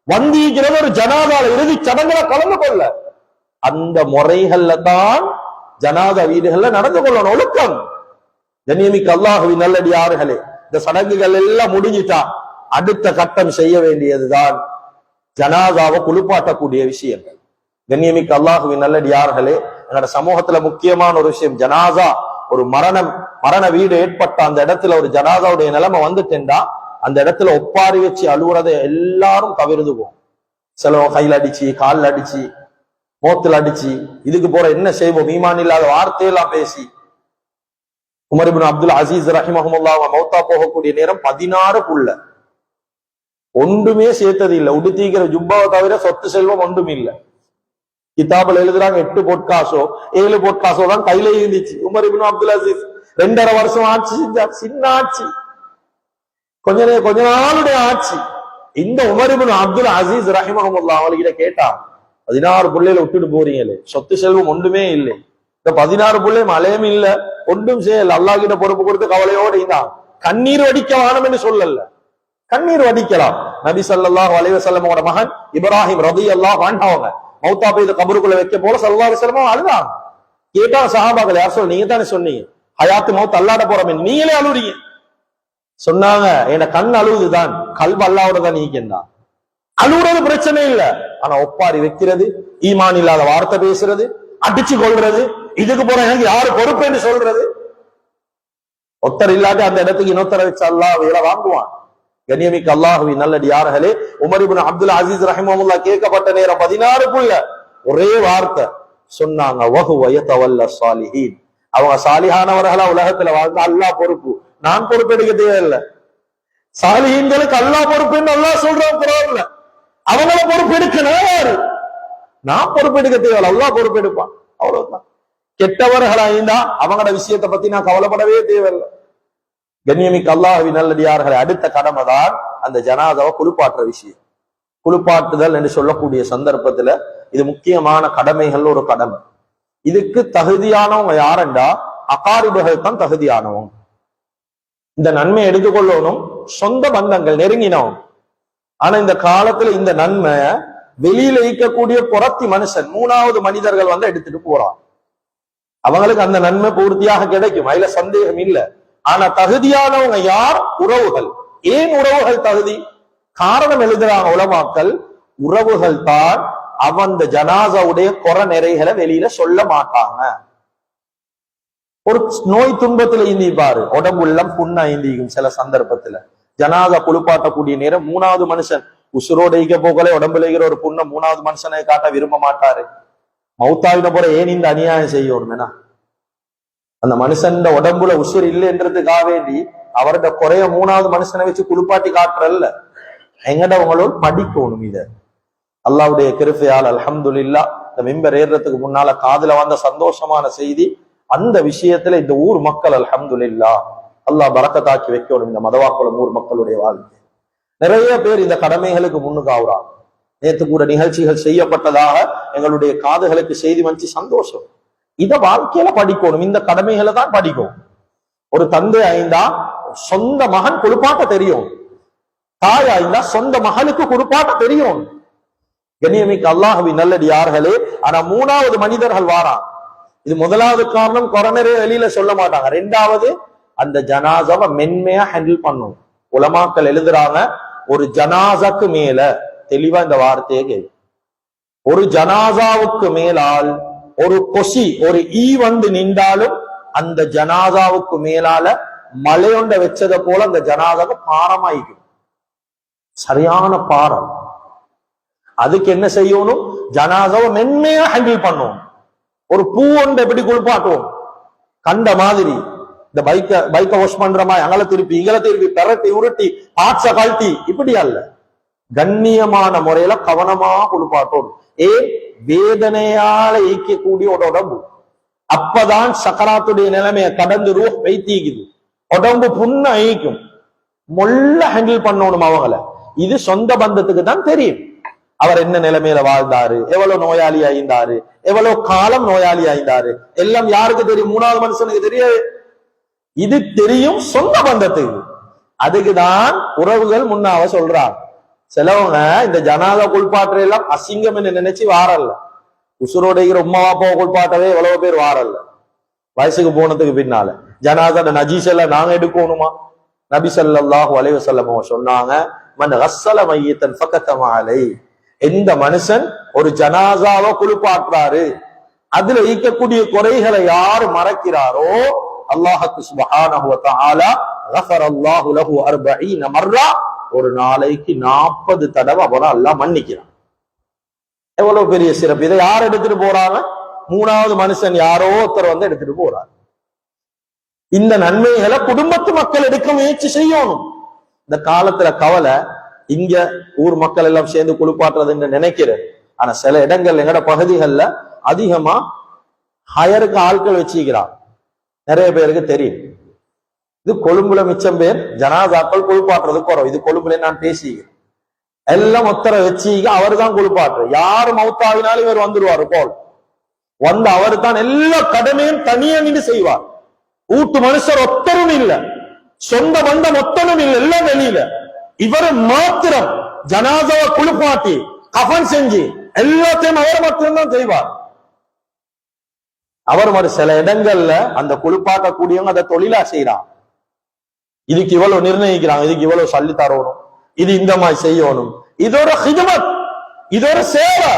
வந்திருக்கிறது ஒரு ஜனாதால இறுதி சடங்குல கலந்து கொள்ள. அந்த முறைகள்ல தான் ஜனாதா வீடுகள்ல நடந்து கொள்ளணும். ஒழுக்கம். கண்ணியமிக்க அல்லாஹ்வின் நல்லடியார்களே, இந்த சடங்குகள் எல்லாம் முடிஞ்சிட்டா அடுத்த கட்டம் செய்ய வேண்டியதுதான் ஜனாதாவை குளிப்பாட்டக்கூடிய விஷயங்கள். கண்ணியமிக்க அல்லாஹ்வின் நல்லடியார்களே, என்னோட சமூகத்துல முக்கியமான ஒரு விஷயம், ஜனாதா ஒரு மரண வீடு ஏற்பட்ட அந்த இடத்துல ஒரு ஜனாதாவுடைய நிலைமை வந்துட்டேன்டா அந்த இடத்துல ஒப்பாரி வச்சு அழுவுறதை எல்லாரும் தவிர்த்துவோம். சிலவங்க கையில் அடிச்சு, காலில் அடிச்சு, மோத்துல அடிச்சு, இதுக்கு போற என்ன செய்வோம்? ஈமான் இல்லாத வார்த்தையெல்லாம் பேசி. உமர் இப்னு அப்துல் அசீஸ் ரஹிமஹுல்லாஹ் மௌத்தா போகக்கூடிய நேரம் 16 புள்ள, ஒன்றுமே சேர்த்தது இல்லை. உடுத்திக்கிற ஜுப்பாவை தவிர சொத்து செல்வம் ஒன்றும் இல்லை. கிதாபில் எழுதுறாங்க 8 பொற்காசோ 7 பொற்காசோ தான் கையில இருந்துச்சு. உமர் இப்னு அப்துல் அசீஸ் 2.5 வருஷம் ஆட்சி செஞ்சார். சின்ன ஆட்சி, கொஞ்ச நாளுடைய ஆட்சி. இந்த உமர் இப்னு அப்துல் அசீஸ் ரஹிமஹுல்லாஹ் அவங்ககிட்ட கேட்டா, 16 பிள்ளையில விட்டுட்டு போறீங்களே, சொத்து செல்வம் ஒன்றுமே இல்லை, இந்த 16 பிள்ளை மழையும் இல்ல, ஒன்றும் செய்யல, அல்லாஹ் கிட்ட பொறுப்பு கொடுத்து கவலையோடு இருந்தான். கண்ணீர் வடிக்க வேணும் என்று சொல்லல, கண்ணீர் வடிக்கலாம். நபி ஸல்லல்லாஹு அலைஹி வஸல்லமோட மகன் இப்ராஹிம் ரலியல்லாஹு அன்ஹு அவங்க மௌத்தா போய் கபருக்குள்ள வைக்க போல ஸல்லல்லாஹு அலைஹி வஸல்லம் அழுதாங்க. கேட்டா சஹாபாக்கள், யார் சொல்ல, நீங்க தானே சொன்னீங்க ஹயாத்து மௌத் அல்லாஹ்ட போறமே, நீங்களே அழுறீங்க. சொன்னாங்க, என் கண் அழுவுதுதான், கல்பு அல்லாஹ்வோட தான் நீக்கின்றா. அழுவுறது பிரச்சனை இல்ல, ஆனா ஒப்பாரி வைக்கிறது, ஈமான் இல்லாத வார்த்தை பேசுறது, அடிச்சு கொள்றது, இதுக்கு போற எனக்கு யாரு பொறுப்பு என்று சொல்றது. ஒத்தர் இல்லாட்டி அந்த இடத்துக்கு இன்னொத்தரை வச்சு அல்லாஹ் வேலை வாங்குவான். கண்ணியமிக்க அல்லாஹ்வின் நல்லடியார்களே, உமர் இப்னு அப்துல் அசீஸ் ரஹிமஹுல்லாஹ் கேட்கப்பட்ட நேரம் 16 புள்ள, ஒரே வார்த்தை சொன்னாங்க, வஹுவ யதவல்ல ஸாலிஹீன். அவங்க சாலிஹானவர்களா உலகத்துல வாழ்ந்த அல்லாஹ் பொறுப்பு, நான் பொறுப்பெடுக்க தேவையில்லை. சாலிஹீன்களுக்கு அல்லாஹ் பொறுப்புன்னு அல்லாஹ் சொல்றான் குர்ஆன்ல. அவங்கள பொறுப்பெடுக்கணும் யாரு? நான் பொறுப்பெடுக்க தேவையில்லை, அல்லாஹ் பொறுப்பெடுப்பான், அவ்வளவுதான். கெட்டவர்களா இருந்தா அவங்களோட விஷயத்தை பத்தி நான் கவலைப்படவே தேவையில்லை. கண்ணியமிக்க அல்லாஹ்வின் நல்லடியார்களே, அடுத்த கடமை தான் அந்த ஜனாதாவை குளிப்பாட்டுற விஷயம். குளிப்பாட்டுதல் என்று சொல்லக்கூடிய சந்தர்ப்பத்துல இது முக்கியமான கடமைகள் ஒரு கடமை. இதுக்கு தகுதியானவங்க யாரெண்டா அகாரிபுகள் தான் தகுதியானவங்க. இந்த நன்மை எடுத்துக்கொள்ளணும் சொந்த பந்தங்கள் நெருங்கினவங்க. ஆனா இந்த காலத்துல இந்த நன்மை வெளியில ஈக்கக்கூடிய புறத்தி மனுஷன் 3வது மனிதர்கள் வந்து எடுத்துட்டு போறான். அவங்களுக்கு அந்த நன்மை பூர்த்தியாக கிடைக்கும், அதுல சந்தேகம் இல்லை. ஆனா தகுதியானவங்க யார்? உறவுகள். ஏன் உறவுகள் தகுதி? காரணம் எழுதுறாங்க உலமாக்கள், உறவுகள் தான் அவன் ஜனாசாவுடைய குறை நிறைகளை வெளியில சொல்ல மாட்டாங்க. ஒரு நோய் துன்பத்துல ஈந்திப்பாரு, உடம்புள்ளம் புண்ணா ஈந்திக்கும். சில சந்தர்ப்பத்துல ஜனாசா குளிப்பாட்டக்கூடிய நேரம் 3வது மனுஷன் உசுரோட ஈக்க போகல உடம்புல இருக்கிற ஒரு புண்ணை 3வது மனுஷனை காட்ட விரும்ப மாட்டாரு. மௌத்தாவின போற ஏன் இந்த அநியாயம் செய்யணும்? ஏன்னா அந்த மனுஷன் உடம்புல உசுர் இல்லைன்றதுக்காக வேண்டி அவரோட குறைய 3வது மனுஷனை வச்சு குளிப்பாட்டி காட்டுறல்ல. எங்கடவங்களோட படிக்கணும். இத அல்லாஹ்வுடைய கிருபையால் அல்ஹம்துலில்லாஹ் இந்த மிம்பர் ஏறுறதுக்கு முன்னால காதுல வந்த சந்தோஷமான செய்தி, அந்த விஷயத்துல இந்த ஊர் மக்கள் அல்ஹம்துலில்லாஹ் அல்லாஹ் பரக்கத்தாக்கி வைக்கணும் இந்த மதவாக்குளம் ஊர் மக்களுடைய வாழ்க்கை. நிறைய பேர் இந்த கடமைகளுக்கு முன்னுக்கு ஆகுறாங்க. நேற்று கூட நிகழ்ச்சிகள் செய்யப்பட்டதாக எங்களுடைய காதுகளுக்கு செய்தி வந்து சந்தோஷம். இத வாழ்க்கையில படிக்கணும், இந்த கடமைகளை தான் படிக்கும். ஒரு தந்தை ஆய்ந்தா சொந்த மகன் குளிப்பாட்ட தெரியும், தாய் ஆய்ந்தா சொந்த மகளுக்கு குளிப்பாட்ட தெரியும். கண்ணியமிக்க அல்லாஹ்வின் நல்லடியார்களே, ஆனா 3வது மனிதர்கள் வாரான். இது 1வது காரணம், கொரோனரே வெளியில சொல்ல மாட்டாங்க. 2வது அந்த ஜனாசாவை மென்மையா ஹேண்டில் பண்ணும். உலமாக்கள் எழுதுறாங்க, ஒரு ஜனாசாக்கு மேல தெளிவா இந்த வார்த்தையை கேள்வி, ஒரு ஜனாசாவுக்கு மேலால் ஒரு கொசி ஒரு ஈ வந்து நின்றாலும் அந்த ஜனாசாவுக்கு மேலால மலையொண்ட வச்சதை போல அந்த ஜனாசாவை பாரமாயிக்கும். சரியான பாரம். அதுக்கு என்ன செய்யணும்? ஜனாசாவை மென்மையா ஹேண்டில் பண்ணும். ஒரு பூ ஒன்றை எப்படி குளிப்பாட்டுவோம் கண்ட மாதிரி, இந்த பைக்க வாஷ் பண்ற மாதிரி அங்கல திருப்பி இங்கல திருப்பி பெரட்டி உருட்டி ஆட்ச கழட்டி இப்படி அல்ல, கண்ணியமான முறையில கவனமா குளிப்பாட்டும். ஏன்? வேதனையால ஈக்கக்கூடிய ஒரு உடம்பு. அப்பதான் சக்கராத்துடைய நிலைமையை கடந்து ரூஹ் வைத்தீக்குது. உடம்பு புண்ண ஈக்கும். மொல்ல ஹேண்டில் பண்ணணும் அவங்கள. இது சொந்த பந்தத்துக்கு தான் தெரியும் அவர் என்ன நிலைமையில வாழ்ந்தாரு, எவ்வளவு நோயாளி ஆயிருந்தாரு, எவ்வளவு காலம் நோயாளி ஆயிருந்தாரு, எல்லாம் யாருக்கு தெரியும்? 3வது மனுஷனுக்கு தெரியாது. இது தெரியும் சொந்த பந்தத்துக்கு. அதுக்குதான் உறவுகள் முன்னாவ சொல்றாங்க. சிலவங்க இந்த ஜனாதா குளிப்பாட்டுற எல்லாம் அசிங்கம் என்று நினைச்சு வாரல்ல. உசுரோட உம்மா அப்பாவை குளிப்பாட்டவே எவ்வளவு பேர் வாரல்ல. வயசுக்கு போனதுக்கு பின்னால ஜனாதா நஜீஸ் எல்லாம் நாங்க எடுக்கணுமா? நபி ஸல்லல்லாஹு அலைஹி வஸல்லம் சொன்னாங்க, மன் கஸ்ஸல மையத்தன் ஃபகதம அலை, எந்த மனுஷன் ஒரு ஜனாசாவை குளிப்பாட்டுறாரு அதுல ஈக்கக்கூடிய குறைகளை யார் மறக்கிறாரோ அல்லாஹ்வுக்கு சுப்ஹானஹு வ தஆலா கஃபரல்லாஹு லஹு 40 மர்ரா, ஒரு நாளைக்கு 40 தடவை அவரை அல்லாஹ் மன்னிக்கிறான். எவ்வளவு பெரிய சிறப்பு! இதை யார் எடுத்துட்டு போறாங்க? 3வது மனுஷன் யாரோ ஒருத்தர் வந்து எடுத்துட்டு போறார். இந்த நன்மைகளை குடும்பத்து மக்கள் எடுக்க முயற்சி செய்யணும். இந்த காலத்துல கவலை, இங்க ஊர் மக்கள் எல்லாம் சேர்ந்து குளிப்பாட்டுறதுன்னு நினைக்கிறேன். ஆனா சில இடங்கள் எங்கட பகுதிகள்ல அதிகமா ஹயருக்கு ஆட்கள் வச்சுக்கிறான். நிறைய பேருக்கு தெரியும். இது கொழும்புல மிச்சம் பேர் ஜனாதாக்கள் குளிப்பாட்டுறது குறவு. இது கொழும்புல நான் பேசிக்கிறேன். எல்லாம் ஒத்தரை வச்சு அவர் தான் குளிப்பாட்டு. யாரு மௌத்தாவினாலும் இவர் வந்துருவாரு போல் வந்து அவர் தான் எல்லா கடமையும் தனியா நின்று செய்வார். ஊட்டு மனுஷர் ஒத்தரும் இல்ல, சொந்த பந்தம் ஒத்தனும் இல்ல, எல்லாம் வெளியில. இவர் மாத்திரம் ஜனாதாவை குளிப்பாட்டி கஃன் செஞ்சு எல்லாத்தையும் அவர் மாத்திரம்தான் செய்வார். அவர் மாதிரி சில இடங்கள்ல அந்த குளிப்பாட்டக்கூடியவங்க அதை தொழிலா செய்யறான். இதுக்கு இவ்வளவு நிர்ணயிக்கிறாங்க, இதுக்கு இவ்வளவு சொல்லி தரணும், இது இந்த மாதிரி செய்யணும். இது ஒரு ஹிதமத், இது ஒரு சேவை,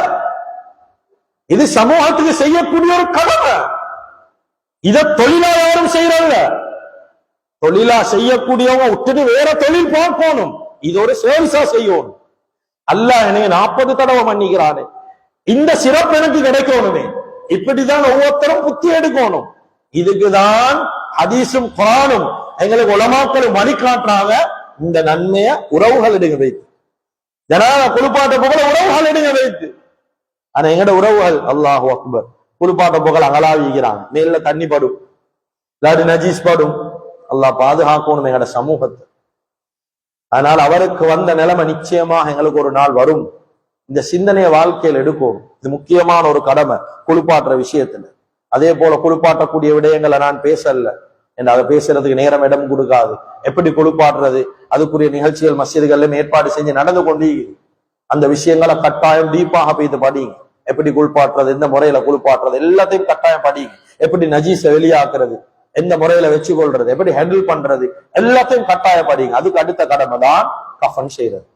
இது சமூகத்துக்கு செய்யக்கூடிய ஒரு கடமை. இத தொழிலா யாரும் செய்யறதில்ல. தொழிலா செய்யக்கூடியவங்க விட்டுட்டு வேற தொழில் பார்க்கணும். இது ஒரு சேவிசா செய்யணும். அல்லாஹ் எனக்கு 40 தடவை மன்னிக்கிறானே, இந்த சிறப்பு எனக்கு கிடைக்கணுமே. இப்படிதான் ஒவ்வொருத்தரும் புத்தி எடுக்கணும். இதுக்குதான் ஹதீஸும் குர்ஆனும் எங்களுக்கு உலமாக்களும் வழிகாட்டுறாங்க. இந்த நன்மைய உறவுகள் எடுங்க வைத்து, ஜனாதா குளிப்பாட்ட புகழ உறவுகள் எடுங்க வைத்து. ஆனா எங்கட உறவுகள் அல்லாஹு அக்பர் குளிப்பாட்ட புகழ அகலாவிக்கிறாங்க. மேல தண்ணி படும், இல்லாட்டி நஜீஸ் படும். அல்லாஹ் பாதுகாக்கணும் எங்கட சமூகத்தை. அதனால் அவருக்கு வந்த நிலைமை நிச்சயமாக எங்களுக்கு ஒரு நாள் வரும். இந்த சிந்தனையை வாழ்க்கையில் எடுக்கும். இது முக்கியமான ஒரு கடமை குளிப்பாட்டுற விஷயத்துல. அதே போல குளிப்பாட்டக்கூடிய விடயங்களை நான் பேசல என்று அதை பேசுறதுக்கு நேரம் இடம் கொடுக்காது. எப்படி குளிப்பாடுறது, அதுக்குரிய நிகழ்ச்சிகள் மஸ்ஜிதுகளிலும் ஏற்பாடு செஞ்சு நடந்து கொண்டு அந்த விஷயங்களை கட்டாயம் டீப்பாக போய்த்து படிங்க. எப்படி குளிப்பாட்டுறது, எந்த முறையில குளிப்பாட்டுறது, எல்லாத்தையும் கட்டாயம் படிங்க. எப்படி நஜீஸ வெளியாக்குறது, எந்த முறையில வச்சு கொள்றது, எப்படி ஹேண்டில் பண்றது, எல்லாத்தையும் கட்டாய படிங்க. அதுக்கு அடுத்த கடமை தான் கஃபன் செய்யறது.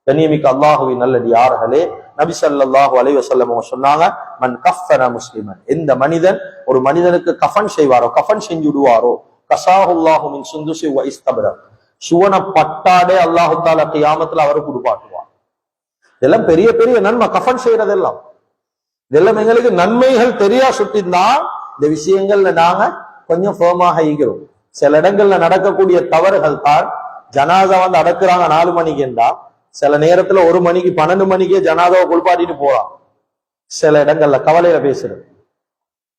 கண்ணியமிக்க அல்லாஹுவின் நல்லடியார்களே, நபி ஸல்லல்லாஹு அலைஹி வஸல்லம் சொன்னாங்க, மன் கஃபன முஸ்லிமன், எந்த மனிதன் ஒரு மனிதனுக்கு கஃபன் செய்வாரோ, கஃபன் செஞ்சு விடுவாரோ, கஸாஹுல்லாஹு மின் சுந்துஸி வ இஸ்தப்ரக், சுவன பட்டாடே அல்லாஹ் தஆலா கியாமத்துல அவருக்கு குடுப்பாட்டுவார். இதெல்லாம் பெரிய பெரிய நன்மை கஃபன் செய்யறதெல்லாம். இதெல்லாம் எங்களுக்கு நன்மைகள் தெரியா சுட்டிருந்தா இந்த விஷயங்கள்ல நாங்க கொஞ்சம் ஃபேமாக ஈகிறோம். சில இடங்கள்ல நடக்கக்கூடிய தவறுகள் தான், ஜனாதா வந்து அடக்குறாங்க 4 மணிக்கு என்றா சில நேரத்துல 1 மணிக்கு 12 மணிக்கே ஜனாதாவை குளிப்பாட்டிட்டு போறான். சில இடங்கள்ல கவலையில பேசுறது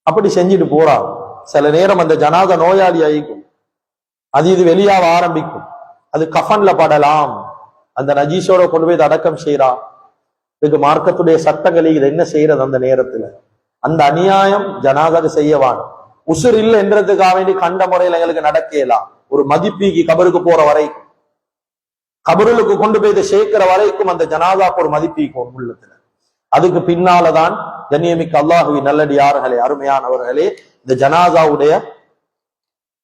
அப்படி செஞ்சுட்டு போறான். சில நேரம் அந்த ஜனாதா நோயாளி ஆயிக்கும், அது இது வெளியாக ஆரம்பிக்கும். அது கஃபன்ல படலாம். அந்த நஜீஸோட கொண்டு போய் அடக்கம் செய்யறான். இதுக்கு மார்க்கத்துடைய சட்டங்கள் இது என்ன செய்யறது அந்த நேரத்துல? அந்த அநியாயம் ஜனாதாக்கு செய்யவான். உசுர் இல்லை என்றதுக்காக வேண்டி கண்ட முறையில் எங்களுக்கு நடக்கலாம். ஒரு மதிப்பீக்கு கபருக்கு போற வரைக்கும், கபருளுக்கு கொண்டு போய் இதை சேர்க்கிற வரைக்கும் அந்த ஜனாதாக்கு ஒரு மதிப்பீக்கும் உள்ளத்துல. அதுக்கு பின்னாலதான் கண்ணியமிக்க அல்லாஹுவின் நல்லடியார்களே, அருமையானவர்களே, இந்த ஜனாதாவுடைய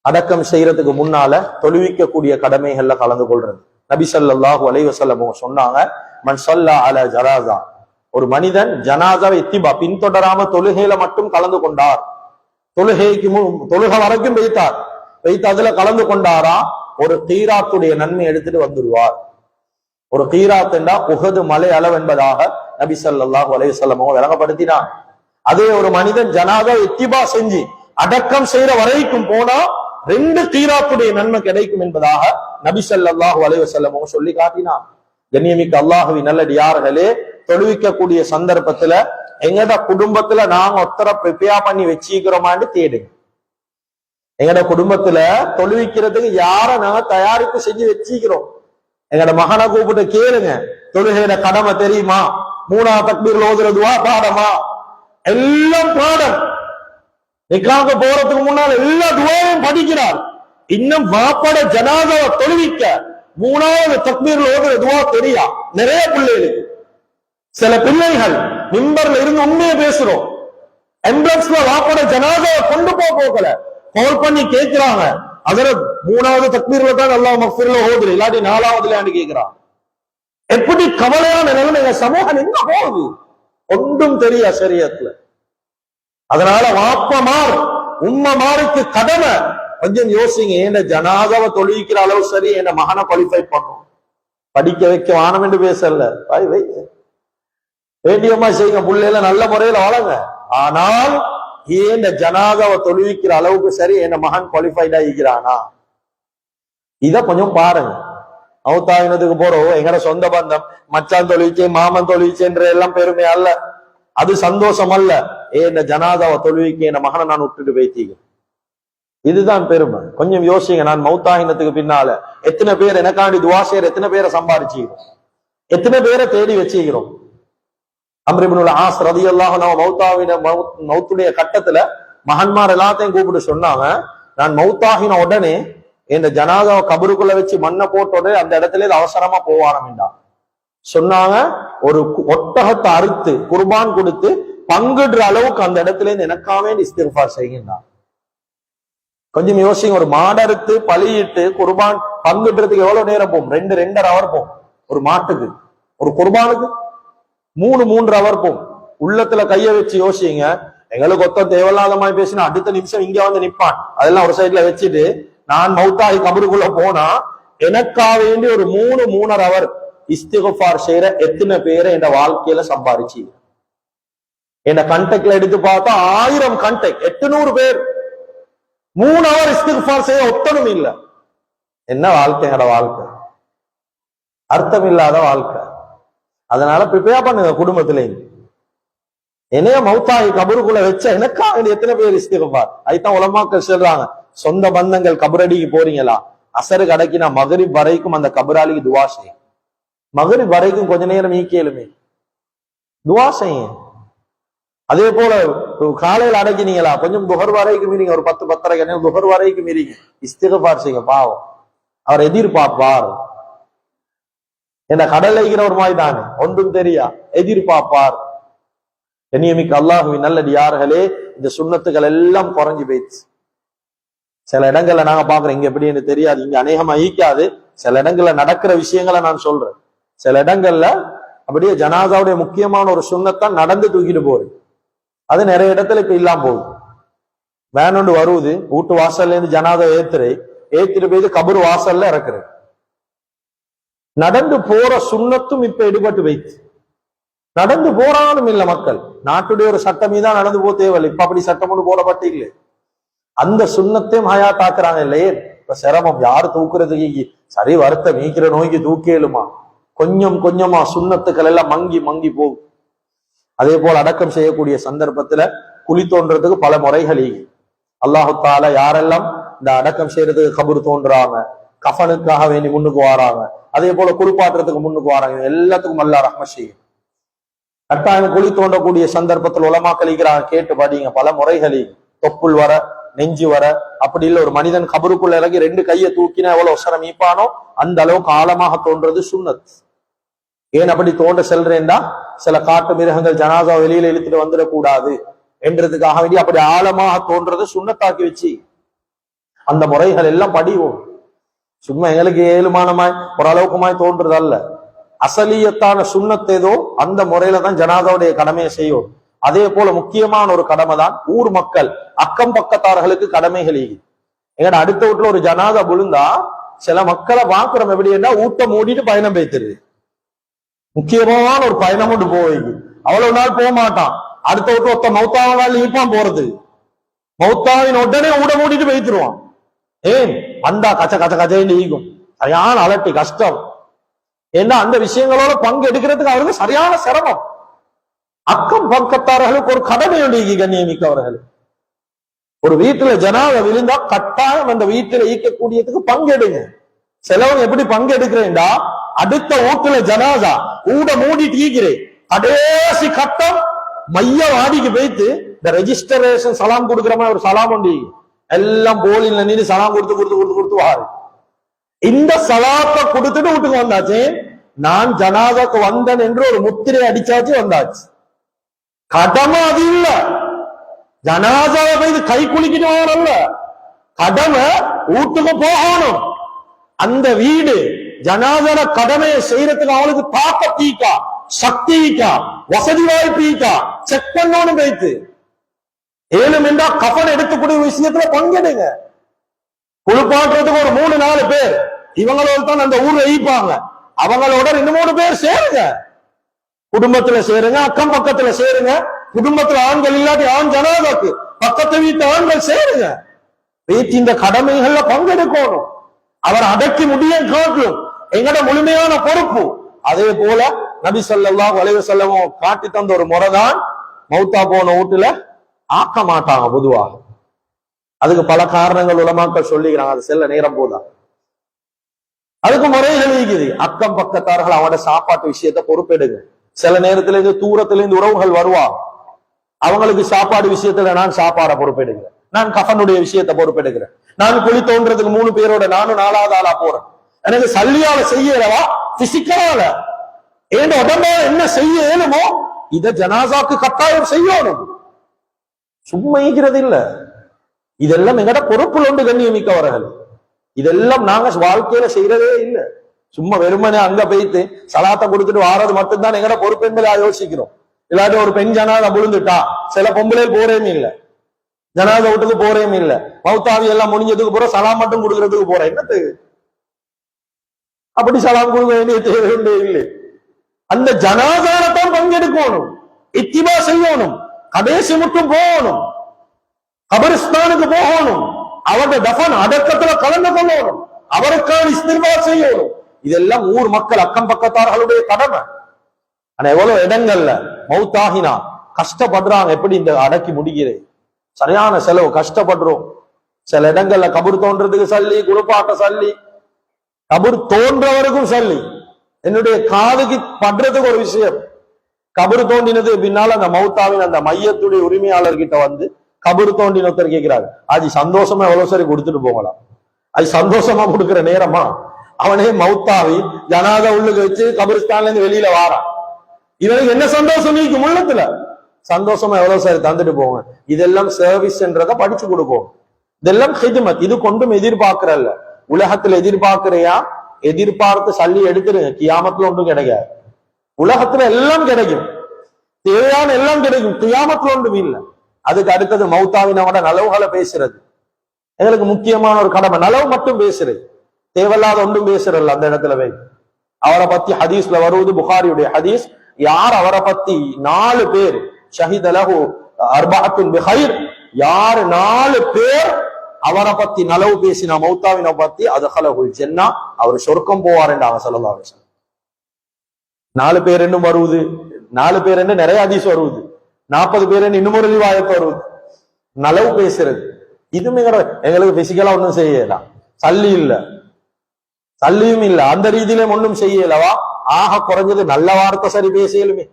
அடக்கம் செய்யறதுக்கு முன்னால தொழுவிக்கக்கூடிய கடமைகள்ல கலந்து கொள்றது. நபி ஸல்லல்லாஹு அலைஹி வஸல்லம் சொன்னாங்க, மன் ஸல்லா அலா ஜனாஸா, ஒரு மனிதன் ஜனாஸாவை இத்திபா பின்தொடராம தொழுகையில மட்டும் கலந்து கொண்டார், தொழுகை வரைக்கும் வைத்து அதுல கலந்து கொண்டாரா, ஒரு கீராத்துடைய நன்மை எடுத்துட்டு வந்துடுவார். ஒரு கீராத் என்றா உஹது மலை அளவு என்பதாக நபி ஸல்லல்லாஹு அலைஹி வஸல்லம் விளங்கப்படுத்தினார். அதே ஒரு மனிதன் ஜனாஸா இத்திபா செஞ்சு அடக்கம் செய்யற வரைக்கும் போனா 2 கீராத்துடைய நன்மை கிடைக்கும் என்பதாக நபி ஸல்லல்லாஹு அலைஹி வஸல்லம் சொல்லி காட்டினார். கண்ணியமிக்க அல்லாஹுவின் நல்லடியார்களே, தொழுவிக்கக்கூடிய சந்தர்ப்பத்துல எங்கட குடும்பத்துல நாங்க ஒத்தர ப்ரிப்பேர் பண்ணி வச்சுக்கிறோமான்னு தேடுங்க. எங்கட குடும்பத்துல தொழுவிக்கிறதுக்கு யார நாங்க தயாரிப்பு செஞ்சு வச்சுக்கிறோம். எங்கட மகனை கூப்பிட்டு கேளுங்க, தொழுகையில கடமை தெரியுமா, 3ஆவது தக்பீர்ல ஓதுறதுவா பாடமா, எல்லாம் பாடம். நிக்காக போறதுக்கு முன்னால எல்லா துவாவையும் படிக்கிறார். இன்னும் வாப்பட ஜனாதாவை தொழுவிக்க 3ஆவது தக்பீர்ல ஓதுற துவா தெரியா நிறைய பிள்ளைகளுக்கு. சில பிள்ளைகள் மிம்பர்ல இருந்து உண்மையை பேசுறோம், எம்புலன்ஸ்ல வாப்பட ஜனாதாவை கொண்டு போகல, கால் பண்ணி கேட்கிறாங்க, அதுல 3ஆவது தக்பீர்ல தான் அல்லாஹ் மக்ஃபிர்ல ஓதுற, இல்லாட்டி 4ஆவதுல கேட்கிறான். எப்படி கவலையான நிலைமை எங்க சமூகம் எங்க போகுது, ஒன்றும் தெரியா சரியத்துல. அதனால வாப்பமார் உம்மமாருக்கு கடமை கொஞ்சம் யோசிங்க. என்ன ஜனாதாவை தொழுவிக்கிற அளவு சரி, என்ன மகனை குவாலிஃபை பண்ணும், படிக்க வைக்க வானம் என்று பேசல, வைங்க வேண்டியமா செய்யுங்க, பிள்ளைல நல்ல முறையில வளங்க. ஆனால் ஏன் ஜனாதாவை தொழுவிக்கிற அளவுக்கு சரி என்ன மகன் குவாலிஃபைடா இருக்கிறானா, இத கொஞ்சம் பாருங்க. மௌத்தாயினத்துக்கு போறோம், எங்கட சொந்த பந்தம் மச்சான் தொழுவிச்சேன் மாமன் தொழுவிச்சேன்ற எல்லாம் பெருமை அல்ல, அது சந்தோஷம் அல்ல. ஏன் ஜனாதாவை தொழுவிக்க என் மகனை நான் விட்டுட்டு வைத்தீங்க, இதுதான் பெருமை. கொஞ்சம் யோசிங்க. நான் மௌத்தாயினத்துக்கு பின்னால எத்தனை பேர் எனக்காண்டி துவா செய்யற, எத்தனை பேரை சம்பாதிச்சுக்கிறோம், எத்தனை பேரை தேடி வச்சுக்கிறோம். அம்ர் இப்னுல் ஆஸ் ரலியல்லாஹு அன்ஹு மௌத்துடைய கட்டத்துல மகன்மார் எல்லாத்தையும் கூப்பிட்டு சொன்னாங்க, நான் மௌத்தாகின உடனே இந்த ஜனாதாவை கபருக்குள்ள வச்சு மண்ணை போட்ட உடனே அந்த இடத்துல அவசரமா போவானம்டா சொன்னாங்க. ஒரு ஒட்டகத்தை அறுத்து குர்பான் கொடுத்து பங்குடுற அளவுக்கு அந்த இடத்துல இருந்து எனக்காவே இஸ்திக்ஃபார் செய்யுங்க. கொஞ்சம் யோசிங்க. ஒரு மாடு அறுத்து பலியிட்டு குர்பான் பங்குடுறதுக்கு எவ்வளவு நேரம் போகும்? 2-2.5 ஹவர் போகும் ஒரு மாட்டுக்கு. ஒரு குர்பானுக்கு 3-3 ஹவர் போகும். உள்ளத்துல கைய வச்சு யோசிங்க. எங்களுக்கு ஒத்த தேவையில்லாத மாதிரி பேசினா அடுத்த நிமிஷம் இங்க வந்து நிப்பான். அதெல்லாம் ஒரு சைட்ல வச்சுட்டு நான் மௌத்தாகி கபருக்குள்ள போனா எனக்கா வேண்டி ஒரு 3-3.5 ஹவர் இஸ்திக்ஃபார் செய்யற எத்தனை பேரை என் வாழ்க்கையில சம்பாதிச்சு என்ன கண்டெக்ட்ல எடுத்து பார்த்தா 1000 கண்டெக்ட் 800 பேர் 3 ஹவர் இஸ்திக்ஃபார் செய்ய ஒத்தனும் இல்ல. என்ன வாழ்க்கை, என்னோட வாழ்க்கை அர்த்தம் இல்லாத வாழ்க்கை. அதனால ப்ரிப்பேர் பண்ணுங்க குடும்பத்திலே. என்னைய மௌத்தாகி கபருக்குள்ள வச்ச எனக்கா வேண்டி எத்தனை பேர் இஸ்திக்ஃபார். அதுதான் உலமாக்கள் சொல்றாங்க, சொந்த பந்தங்கள் கபரடிக்கு போறீங்களா அசருக்கு அடக்கினா மகரிப் வரைக்கும் அந்த கபராளிக்கு துவா செய்யும். மகரிப் வரைக்கும் கொஞ்ச நேரம் ஈக்கேலுமே துவா செய்யும். அதே போல காலையில் அடக்கினீங்களா கொஞ்சம் துஹர் வரைக்கும் மீறீங்க, ஒரு 10-10:30 துஹர் வரைக்கும் மீறீங்க, இஸ்திக்ஃபார் செய்யுங்க. பாவம் அவர் எதிர்பார்ப்பார். என்ன கடல்ல இருக்கிற ஒரு மாதிரி தானே, ஒன்றும் தெரியா, எதிர்பார்ப்பார். கண்ணியமிக்க அல்லாஹுவின் நல்லடியார்களே, இந்த சுன்னத்துகள் எல்லாம் குறைஞ்சு போயிடுச்சு. சில இடங்கள்ல நாங்க பாக்குறோம், இங்க எப்படின்னு தெரியாது, இங்க அநேகமா ஈக்காது. சில இடங்கள்ல நடக்கிற விஷயங்களை நான் சொல்றேன். சில இடங்கள்ல அப்படியே ஜனாதாவுடைய முக்கியமான ஒரு சுன்னத்தான் நடந்து தூக்கிட்டு போகுது. அது நிறைய இடத்துல இப்ப இல்லாம போகுது. வேணுண்டு வருவது, வீட்டு வாசல்ல இருந்து ஜனாதா ஏத்திட்டு போய் கபர் வாசல்ல இறக்குறது. நடந்து போற சுண்ணத்தும் இப்ப எடுபட்டு வைத்து நடந்து போறாலும் இல்ல. மக்கள் நாட்டுடைய ஒரு சட்டம் தான் நடந்து போக தேவையில்லை. இப்ப அப்படி சட்டம் ஒன்று போடப்பட்டு இல்லை. அந்த சுண்ணத்தையும் ஹயா தாக்குறாங்க இல்லையே. இப்ப சிரமம் யாரு தூக்குறதுக்கு, சரி வருத்த மீக்கிற நோய்க்கு தூக்கேலுமா, கொஞ்சம் கொஞ்சமா சுண்ணத்துக்கள் எல்லாம் மங்கி மங்கி போகும். அதே போல அடக்கம் செய்யக்கூடிய சந்தர்ப்பத்துல குழி தோன்றதுக்கு பல முறைகள். அல்லாஹு தாலா யாரெல்லாம் இந்த அடக்கம் செய்யறதுக்கு கபர் தோன்றாங்க, கஃனுக்காக வேண்டி முன்னுக்கு வராங்க, அதே போல குளிப்பாட்டுறதுக்கு முன்னுக்கு வராங்க, எல்லாத்துக்கும் அல்லாஹ் ரஹ்மத் செய்யும். கட்டாயம் குழி தோன்றக்கூடிய சந்தர்ப்பத்தில் உலமாக்கள் இருக்கிறாங்க, கேட்டு படிங்க. பல முறைகள், தொப்புள் வர, நெஞ்சு வர, அப்படி இல்ல ஒரு மனிதன் கபருக்குள்ள இறங்கி 2 கையை தூக்கினா எவ்வளவு உசரம் ஈப்பானோ அந்த அளவுக்கு ஆழமாக தோன்றது சுன்னத். ஏன் அப்படி தோன்ற செல்றேன்டா, சில காட்டு மிருகங்கள் ஜனாதா வெளியில இழுத்துட்டு வந்துடக்கூடாது என்றதுக்காக வேண்டி அப்படி ஆழமாக தோன்றது சுண்ணத்தாக்கி வச்சு அந்த முறைகள் எல்லாம் படிவோம். சும்மா எங்களுக்கு ஏழுமானமாய் ஓரளவுக்குமாய் தோன்றது அல்ல. அசலியத்தான சுண்ணத் ஏதோ அந்த முறையில தான் ஜனாதாவுடைய கடமையை செய்யும். அதே போல முக்கியமான ஒரு கடமை தான் ஊர் மக்கள், அக்கம் பக்கத்தார்களுக்கு கடமைகள். எங்கட அடுத்த வீட்டுல ஒரு ஜனாதா விழுந்தா சில மக்களை பாக்குறோம், எப்படி என்ன ஊட்ட மூடிட்டு பயணம் பேத்துருது. முக்கியமான ஒரு பயணம் கொண்டு போய் அவ்வளவு நாள் போக மாட்டான். அடுத்த வீட்டு ஒருத்த மௌத்தாவனால் இருப்பான் போறது, மௌத்தாவின் உடனே ஊட மூடிட்டு பேத்துருவான். ஏன் வந்தா கச்ச கச்ச கச்சைன்னு ஈகும், சரியான அலட்டி கஷ்டம். ஏன்னா அந்த விஷயங்களோட பங்கு எடுக்கிறதுக்கு அவருக்கு சரியான சிரமம். அக்கம் பக்கத்தார்களுக்கு ஒரு கடமை உண்டு. கண்ணியமிக்கவர்கள், ஒரு வீட்டுல ஜனாதா விழுந்தா கட்டாயம் அந்த வீட்டுல ஈக்கக்கூடியதுக்கு பங்கெடுங்க. சிலவங்க எப்படி பங்கெடுக்கிறேன்டா, அடுத்த வீட்டுல ஜனாதா ஊட மூடிட்டு ஈக்கிறேன், கடைசி கட்டம் மைய வாடிக்கு போயிட்டு இந்த ரெஜிஸ்டரேஷன் சலாம் கொடுக்குற மாதிரி ஒரு சலாம் உண்டு, எல்லாம் போலில் நின்று சலாம் கொடுத்து வாரு. இந்த சலாத்தை கொடுத்துட்டு வீட்டுக்கு வந்தாச்சு. நான் ஜனாதாக்கு வந்தேன் என்று ஒரு முத்திரை அடிச்சாச்சு, வந்தாச்சு. கடமை அது இல்ல, ஜனாதாவை போய் கை குளிக்கிட்டு வரல, கடமை வீட்டுக்கு போகணும். அந்த வீடு ஜனாதார கடமையை செய்யறதுக்கு அவளுக்கு தாக்கத்தீக்கா, சக்திக்கா, வசதி வாய்ப்பீக்கா செக் பண்ணணும். வைத்து ஏழும் என்றா கஃன் எடுத்துக்கூடிய விஷயத்துல பங்கெடுங்க. குளிப்பாட்டுறதுக்கு ஒரு 3-4 பேர் இவங்களோட தான் அந்த ஊர்ல ஈப்பாங்க, அவங்களோட 2-3 பேர் சேருங்க. குடும்பத்துல சேருங்க, அக்கம் பக்கத்துல சேருங்க. குடும்பத்துல ஆண்கள் இல்லாட்டி ஆண் ஜனாதாக்கு பக்கத்து வீட்டு ஆண்கள் சேருங்க. வீட்டு இந்த கடமைகள்ல பங்கெடுக்கணும். அவர் அடக்கி முடிய காட்டும் எங்கட முழுமையான பொறுப்பு. அதே போல நபி ஸல்லல்லாஹு அலைஹி வஸல்லம் காட்டி தந்த ஒரு முறைதான், மௌத்தா போன வீட்டுல ஆக்க மாட்டாங்க பொதுவாக. அதுக்கு பல காரணங்கள் உலமாக்கள் சொல்லிக்கிறாங்க, அது செல்ல நேரம் போதா. அதுக்கு முறைகள் இருக்குது. அக்கம் பக்கத்தார்கள் அவனோட சாப்பாட்டு விஷயத்த பொறுப்பெடுங்க. சில நேரத்துல இருந்து தூரத்துல இருந்து உறவுகள் வருவாங்க, அவங்களுக்கு சாப்பாடு விஷயத்துல நான் சாப்பாட பொறுப்பெடுக்கிறேன், நான் கஃனுடைய விஷயத்த பொறுப்பெடுக்கிறேன், நான் குழி தோன்றதுக்கு 3 பேரோட நானும் 4வது ஆளா போறேன். எனக்கு சல்லியால செய்யறவா பிசிக்கலால ஏன் உடம்பால என்ன செய்ய இயலுமோ இத ஜனாசாக்கு கட்டாயம் செய்யணும். சும்மா ஈக்கிறது இல்ல, இதெல்லாம் எங்கட பொறுப்புல உண்டு. கண்ணியமிக்கவர்கள், இதெல்லாம் நாங்க வாழ்க்கையில செய்யறதே இல்லை. சும்மா வெறுமனே அங்க போயிட்டு சலாத்தை கொடுத்துட்டு வாரது மட்டும்தான் எங்கட பொறுப்பு என்பதை யோசிக்கிறோம். இல்லாட்டி ஒரு பெண் ஜனாதா விழுந்துட்டா சில பொம்பளை போறேன்னு இல்ல, ஜனாதா வீட்டுக்கு போறேன்னு இல்ல, மௌத்தாவி எல்லாம் முடிஞ்சதுக்கு போற சலாம் மட்டும் கொடுக்கறதுக்கு போற. என்னத்துக்கு அப்படி சலாம் கொடுக்க வேண்டிய தேவை இல்லை. அந்த ஜனாதாரத்தான் பங்கெடுக்கணும், இத்திபா செய்யணும், கடைசி மட்டும் போகணும், கபரிஸ்தானுக்கு போகணும், அவருடைய தஃபன் அடக்கத்துல கலந்து கொள்ளணும், அவருக்கான இஸ்திக்பார் செய்யணும். இதெல்லாம் ஊர் மக்கள் அக்கம் பக்கத்தார்களுடைய கடமை. ஆனா எவ்வளவு இடங்கள்ல மௌத்தாகினா கஷ்டப்படுறாங்க. எப்படி இந்த அடக்கி முடிக்கிறேன், சரியான செலவு, கஷ்டப்படுறோம். சில இடங்கள்ல கபர் தோன்றதுக்கு சல்லி, குளிப்பாட்ட சல்லி, கபர் தோன்றவருக்கும் சல்லி. என்னுடைய காதுக்கு படுறதுக்கு ஒரு விஷயம், கபரு தோண்டினது பின்னால அந்த மௌத்தாவின் அந்த மையத்துடைய உரிமையாளர்கிட்ட வந்து கபரு தோண்டினொருத்தர் கேட்கிறாரு, அது சந்தோஷமா எவ்வளவு சரி கொடுத்துட்டு போகலாம், அது சந்தோஷமா கொடுக்கிற நேரமா? அவனே மௌத்தாவி ஜனாதா உள்ளுக்கு வச்சு கபரிஸ்தான்ல இருந்து வெளியில வாரான். இவனுக்கு என்ன சந்தோஷம் நீக்கும் உள்ளத்துல? சந்தோஷமா எவ்வளவு சரி தந்துட்டு போங்க. இதெல்லாம் சர்வீஸ் என்றதை படிச்சு கொடுப்போம். இதெல்லாம் ஹிதுமத். இது கொண்டும் எதிர்பார்க்கிறல்ல. உலகத்துல எதிர்பார்க்கிறையா? எதிர்பார்த்து சல்லி எடுத்துருங்க, கியாமத்துல ஒன்றும் கிடைக்காது. உலகத்துல எல்லாம் கிடைக்கும், தேவையான எல்லாம் கிடைக்கும், கியாமத்துல ஒன்றும் இல்லை. அதுக்கு அடுத்தது மௌத்தாவினோட நலவுகளை பேசுறது எங்களுக்கு முக்கியமான ஒரு கடமை. நலவு மட்டும் பேசுறது, தேவையில்லாத ஒன்றும் பேசுறல்ல. அந்த இடத்துல போய் அவரை பத்தி ஹதீஸ்ல வருவது, புகாரியுடைய ஹதீஸ், யார் அவரை பத்தி 4 பேர் ஷஹீதலஹு அர்பஅத்துன் பிஹைர், யார் 4 பேர் அவரை பத்தி நலவு பேசினா மௌத்தாவினை பத்தி, அதுஹலஹுல் ஜன்னா, அவர் சொர்க்கம் போவார் என்றாங்க ஸல்லல்லாஹு அலைஹி வஸல்லம். 4 பேர் என்னும் வருவது, 4 பேர் என்று நிறைய ஹதீஸ் வருவது, 40 பேர் என்று இன்னும் ஒரு ரிவாயத் வருவது. நலவு பேசுறது இதுமே எங்களுக்கு பிசிக்கலா ஒன்றும் செய்யலாம், சல்லி இல்ல, சல்லியும் இல்ல, அந்த ரீதியிலும் ஒன்றும் செய்யலவா. ஆக குறைஞ்சது நல்ல வார்த்தை சரி பேசலுமே,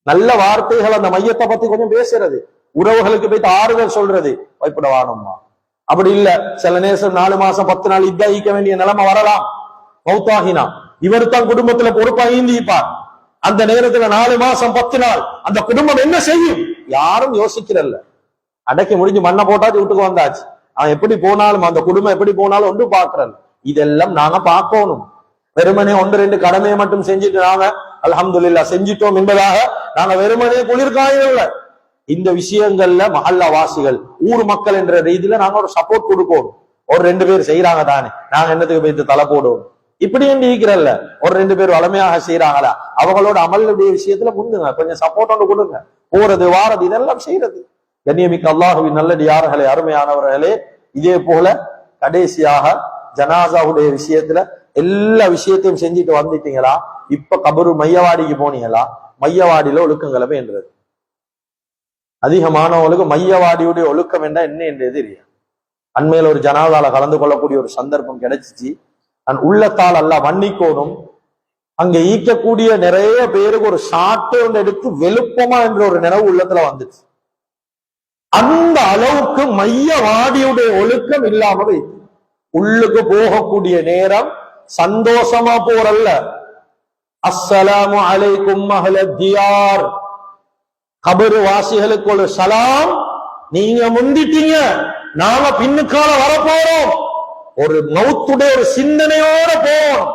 நல்ல வார்த்தைகள் அந்த மையத்தை பத்தி கொஞ்சம் பேசுறது, உறவுகளுக்கு போய் ஆறுதல் சொல்றது, பயப்படவானும்மா. அப்படி இல்ல, சில நேரம் 4 மாசம் 10 நாள் இக்க வேண்டிய நிலைமை வரலாம். மௌத்தாகினா இவர் தான் குடும்பத்துல பொறுப்பா ஈந்திப்பார். அந்த நேரத்துல 4 மாசம் 10 நாள் அந்த குடும்பம் என்ன செய்யும்? யாரும் யோசிக்கிறல்ல. அடக்கி முடிஞ்சு மண்ணை போட்டாச்சு, வீட்டுக்கு வந்தாச்சு. அவன் எப்படி போனாலும், அந்த குடும்பம் எப்படி போனாலும் ஒன்று பாக்குறல். இதெல்லாம் நாங்க பார்க்கணும். வெறுமனே 1-2 கடமையை மட்டும் செஞ்சுட்டு நாங்க அல்ஹம்துலில்லாஹ் செஞ்சிட்டோம் என்பதாக நாங்க வெறுமனே குளிர்காயல. இந்த விஷயங்கள்ல மஹல்லா வாசிகள், ஊர் மக்கள் என்ற ரீதியில நாங்க ஒரு சப்போர்ட் கொடுப்போம். ஒரு 2 பேர் செய்யறாங்க தானே, நாங்க என்னத்துக்கு போயிட்டு தலை போடுவோம்? இப்படி என்று இருக்கிறல்ல. ஒரு 2 பேர் வளமையாக செய்யறாங்களா, அவங்களோட அமலுடைய விஷயத்துல முன்னுங்க, கொஞ்சம் சப்போர்ட் ஒன்று கொடுங்க. போறது வாரது இதெல்லாம் செய்யறது. கண்ணியமிக்க அல்லாஹுவின் நல்லடியார்களே, அருமையானவர்களே, இதே போல கடைசியாக ஜனாசாவுடைய விஷயத்துல எல்லா விஷயத்தையும் செஞ்சுட்டு வந்துட்டீங்களா? இப்ப கபரு மையவாடிக்கு போனீங்களா? மையவாடியில ஒழுக்கங்களை வேண்டது. அதிகமானவங்களுக்கு மையவாடியுடைய ஒழுக்கம் என்ன என்று தெரியும். அண்மையில ஒரு ஜனாதால கலந்து கொள்ளக்கூடிய ஒரு சந்தர்ப்பம் கிடைச்சிச்சு. உள்ளத்தால் அல்ல மன்னிக்கோனும், அங்க ஈக்கக்கூடிய நிறைய பேருக்கு ஒரு சாட்டை ஒன்று எடுத்து வெளுப்பமா என்ற ஒரு நினைவு உள்ளத்துல வந்துச்சு. அந்த அளவுக்கு மையவாடியுடைய ஒழுக்கம் இல்லாம வைத்து உள்ளுக்கு போகக்கூடிய நேரம் சந்தோஷமா போறல்ல, அஸ்ஸலாமு அலைக்கும் அஹ்லத் தியார், கபரு வாசிகளுக்கு ஒரு சலாம், நீங்க முந்திட்டீங்க, நாங்க பின்னுக்கால வரப்போறோம், ஒரு மௌத்துடைய ஒரு சிந்தனையோட போவோம்.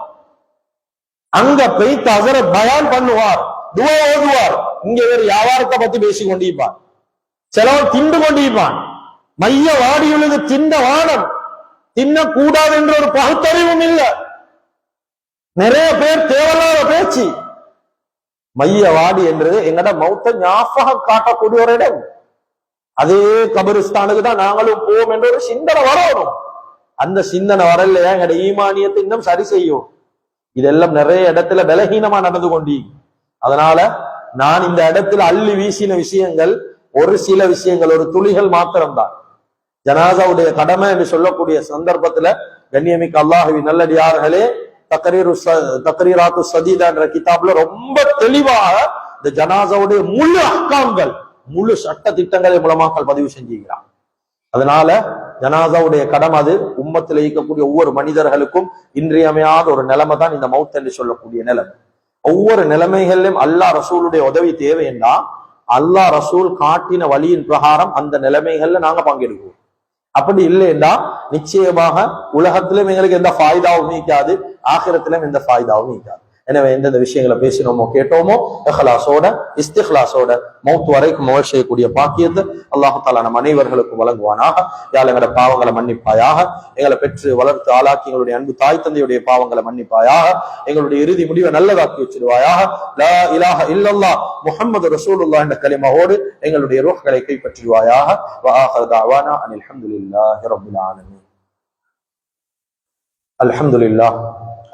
அங்க போய்த்து ஹஸரத் பயான் பண்ணுவார், துஆ ஓதுவார். இங்க வேற வியாபாரத்தை பத்தி பேசிக் கொண்டிருப்பார், சிலவன் திண்டு கொண்டிருப்பான். மைய வாடியுள்ளது திண்ட வானம், தின்னக்கூடாது என்ற ஒரு பகுத்தறிவும் இல்லை. நிறைய பேர் தேவையில்லாத பேச்சு. மைய வாடி என்றது எங்கட மௌத்த ஞாபகம் காட்டக்கூடிய ஒரு இடம். அதே கபரிஸ்தானுக்கு தான் நாங்களும் போவோம் என்ற ஒரு சிந்தனை வரணும். அந்த சிந்தனை வரலையா எங்கட ஈமானியத்தை இன்னும் சரி செய்யும். இதெல்லாம் நிறைய இடத்துல பலகீனமா நடந்து கொண்டீ. அதனால நான் இந்த இடத்துல அள்ளி வீசின விஷயங்கள் ஒரு சில விஷயங்கள், ஒரு துளிகள் மாத்திரம்தான். ஜனாசாவுடைய கடமை என்று சொல்லக்கூடிய சந்தர்ப்பத்துல கண்ணியமிக்க அல்லாஹுவின் நல்லடியார்களே, தக்ரீராத்து சதீதா என்ற கிதாப்ல ரொம்ப தெளிவாக இந்த ஜனாசாவுடைய முழு அஹ்காம்கள், முழு சட்ட திட்டங்களை மூலமாக பதிவு செஞ்சுக்கிறான். அதனால ஜனாசாவுடைய கடமை அது உம்மத்தில் இருக்கக்கூடிய ஒவ்வொரு மனிதர்களுக்கும் இன்றியமையாத ஒரு நிலைமை தான் இந்த மௌத் என்று சொல்லக்கூடிய நிலைமை. ஒவ்வொரு நிலைமைகளிலும் அல்லாஹ் ரசூலுடைய உதவி தேவைன்னா அல்லாஹ் ரசூல் காட்டின வழியின் பிரகாரம் அந்த நிலைமைகள்ல நாங்க பங்கெடுக்குவோம். அப்படி இல்லைன்னா நிச்சயமாக உலகத்திலும் எங்களுக்கு எந்த ஃபாய்தாவும் நீக்காது, ஆகிரத்திலும் எந்த ஃபாய்தாவும் நீக்காது. எனவே எந்தெந்த விஷயங்களை பேசினோமோ கேட்டோமோ இஹ்லாஸோட இஸ்திக்லாஸோட மௌத் வரைக்கும் அமல் செய்யக்கூடிய பாக்கியத்தை அல்லாஹ் தஆலா நம் அனைவர்களுக்கும் வழங்குவானாக. யாழ் எங்களோட பாவங்களை மன்னிப்பாயாக, எங்களை பெற்று வளர்த்து ஆளாக்கி எங்களுடைய அன்பு தாய் தந்தையுடைய பாவங்களை மன்னிப்பாயாக, எங்களுடைய இறுதி முடிவை நல்லதாக்கி வச்சிருவாயாக. லா இலாஹ இல்லல்லாஹ் முஹம்மது ரசூலுல்லாஹ் என்ற கலிமாவோடு எங்களுடைய ரூஹ்களை கைப்பற்றுவாயாக. வ ஆகிரு தஅவானா அனில் ஹம்துலில்லாஹி ரப்பில் ஆலமீன். அல்ஹம்துலில்லாஹ்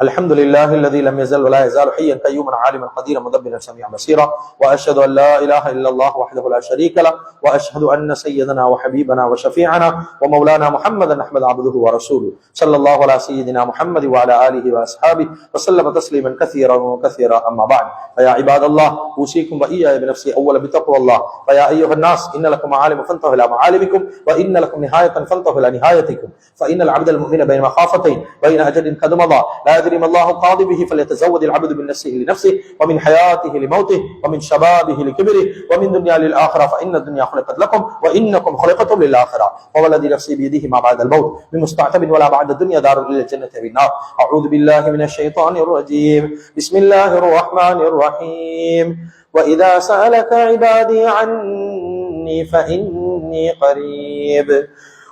الحمد لله الذي لم يزل ولا يزال حيا قيوما عالما قديرا مدبرا سميعا بصيرا، واشهد ان لا اله الا الله وحده لا شريك له، واشهد ان سيدنا وحبيبنا وشفيعنا ومولانا محمدا احمد عبده ورسوله صلى الله على سيدنا محمد وعلى اله واصحابه وسلم تسليما كثيرا وكثيرا. اما بعد، فيا عباد الله اوصيكم واياي بنفسي اولا بتقوى الله. فيا ايها الناس ان لكم معالم فانتهوا الى معالمكم، وان لكم نهايه فانتهوا الى نهايتكم. فان العبد المؤمن بين مخافتين، بين اجل قد مضى لا يدري ما الله قاضي به، فليتزود العبد من نفسه لنفسه، ومن حياته لموته، ومن شبابه لكبره، ومن دنيا للاخره، فان الدنيا خلقت لكم وانكم خلقتم للاخره. ووالذي نفسي بيده ما بعد الموت من مستعتب ولا بعد الدنيا دار الى الجنه والنار. اعوذ بالله من الشيطان الرجيم. بسم الله الرحمن الرحيم. واذا سالك عبادي عني فاني قريب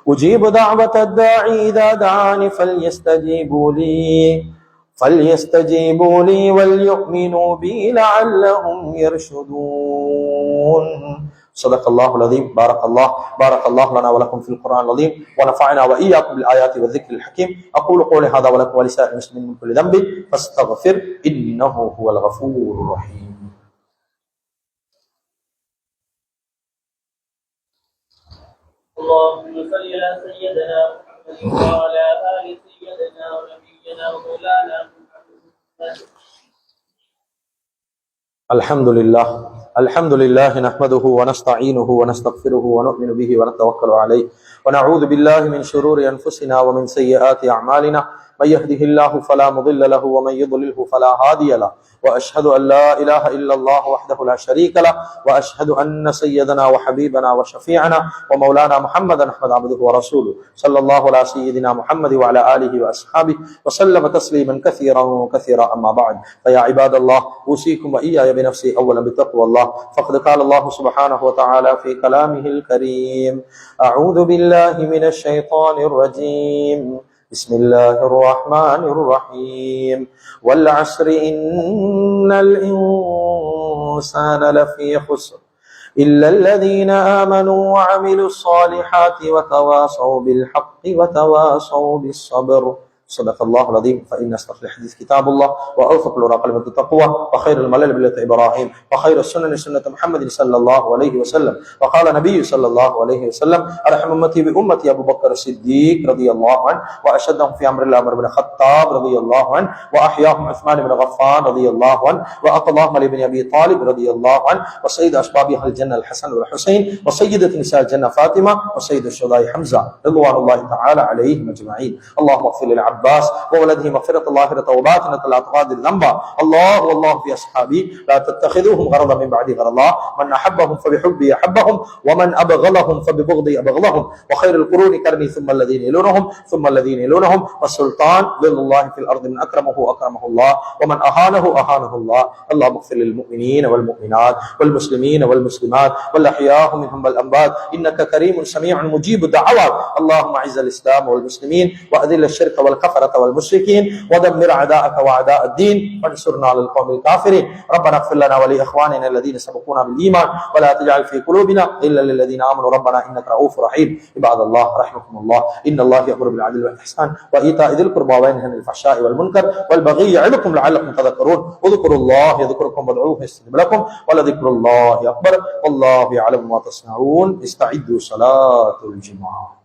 اجيب دعوه الداعي اذا دعاني فليستجيبوا لي وليؤمنوا بي لعلهم يرشدون. صدق الله العظيم. بارك الله لنا ولكم في القرآن العظيم، ونفعنا وإياكم بالآيات والذكر الحكيم. أقول قولي هذا ولكم ولسائر المسلمين من كل ذنب فاستغفر إنه هو الغفور الرحيم. اللهم صل على سيدنا محمد وعلى آل سيدنا ونبينا ومولانا محمد. الحمد لله نحمده ونستعينه ونستغفره ونؤمن به ونتوكل عليه، ونعوذ بالله من شرور أنفسنا ومن سيئات أعمالنا. من يهده الله فلا مضل له ومن يضلله فلا هادي له، وأشهد أن لا إله إلا الله وحده لا شريك له، وأشهد أن سيدنا وحبيبنا وشفيعنا ومولانا محمدا أحمد عبده ورسوله صلى الله على سيدنا محمد وعلى آله وأصحابه وسلم تسليما كثيرا كثيرا. أما بعد، فيا عباد الله أوصيكم وإياي بنفسي أولا بتقوى الله. فقد قال الله سبحانه وتعالى في كلامه الكريم: أعوذ بالله من الشيطان الرجيم، بسم الله الرحمن الرحيم. والعصر إن الإنسان لفي خسر إلا الذين آمنوا وعملوا الصالحات وتواصوا بالحق وتواصوا بالصبر. صدق الله العظيم. فإن أصدق الحديث كتاب الله، وأوفق الورى كلمة التقوى، وخير الملل ملة إبراهيم، وخير السنن سنة محمد صلى الله عليه وسلم. وقال النبي صلى الله عليه وسلم: أرحم أمتي بأمتي أبو بكر الصديق رضي الله عنه، وأشدهم في أمر الله عمر بن الخطاب رضي الله عنه، وأحياهم عثمان بن غفان رضي الله عنه، وأقضاهم علي بن أبي طالب رضي الله عنه، وسيد أشباب أهل الجنة الحسن والحسين، وسيدة نساء الجنة فاطمة، وسيد الشهداء حمزة رضوان الله تعالى عليهم أجمعين. اللهم اغفر للعباس وولده مغفرة ظاهرة وباطنة لا تغادر ذنبا. الله والله في أصحابي لا تتخذوهم غرضا من بعد غرضا. من أحبهم فبحبي أحبهم، ومن أبغضهم فببغضي أبغضهم. وخير القرون قرني ثم الذين يلونهم ثم الذين يلونهم. والسلطان ظل الله في الأرض من أكرمه أكرمه الله، ومن أهانه أهانه الله. اللهم اغفر للمؤمنين والمؤمنات والمسلمين والمسلمات والأحياء منهم والأموات إنك كريم سميع مجيب الدعوات. اللهم أعز الإسلام والمسلمين وأذل الشرك والكفر والمشركين، ودمر أعداءك وأعداء الدين، وانصرنا على القوم الكافرين. ربنا اغفر لنا ولإخواننا الذين سبقونا بالإيمان، ولا تجعل في قلوبنا إلا للذين آمنوا ربنا إنك رؤوف رحيم. عباد الله رحمكم الله، إن الله يأمر بالعدل والإحسان وإيتاء ذي القربى وينهى عن الفحشاء والمنكر والبغي يعظكم لعلكم تذكرون. اذكروا الله يذكركم وادعوه يستجب لكم، ولذكر الله أكبر والله يعلم ما تصنعون. استعدوا صلاة الجمعة.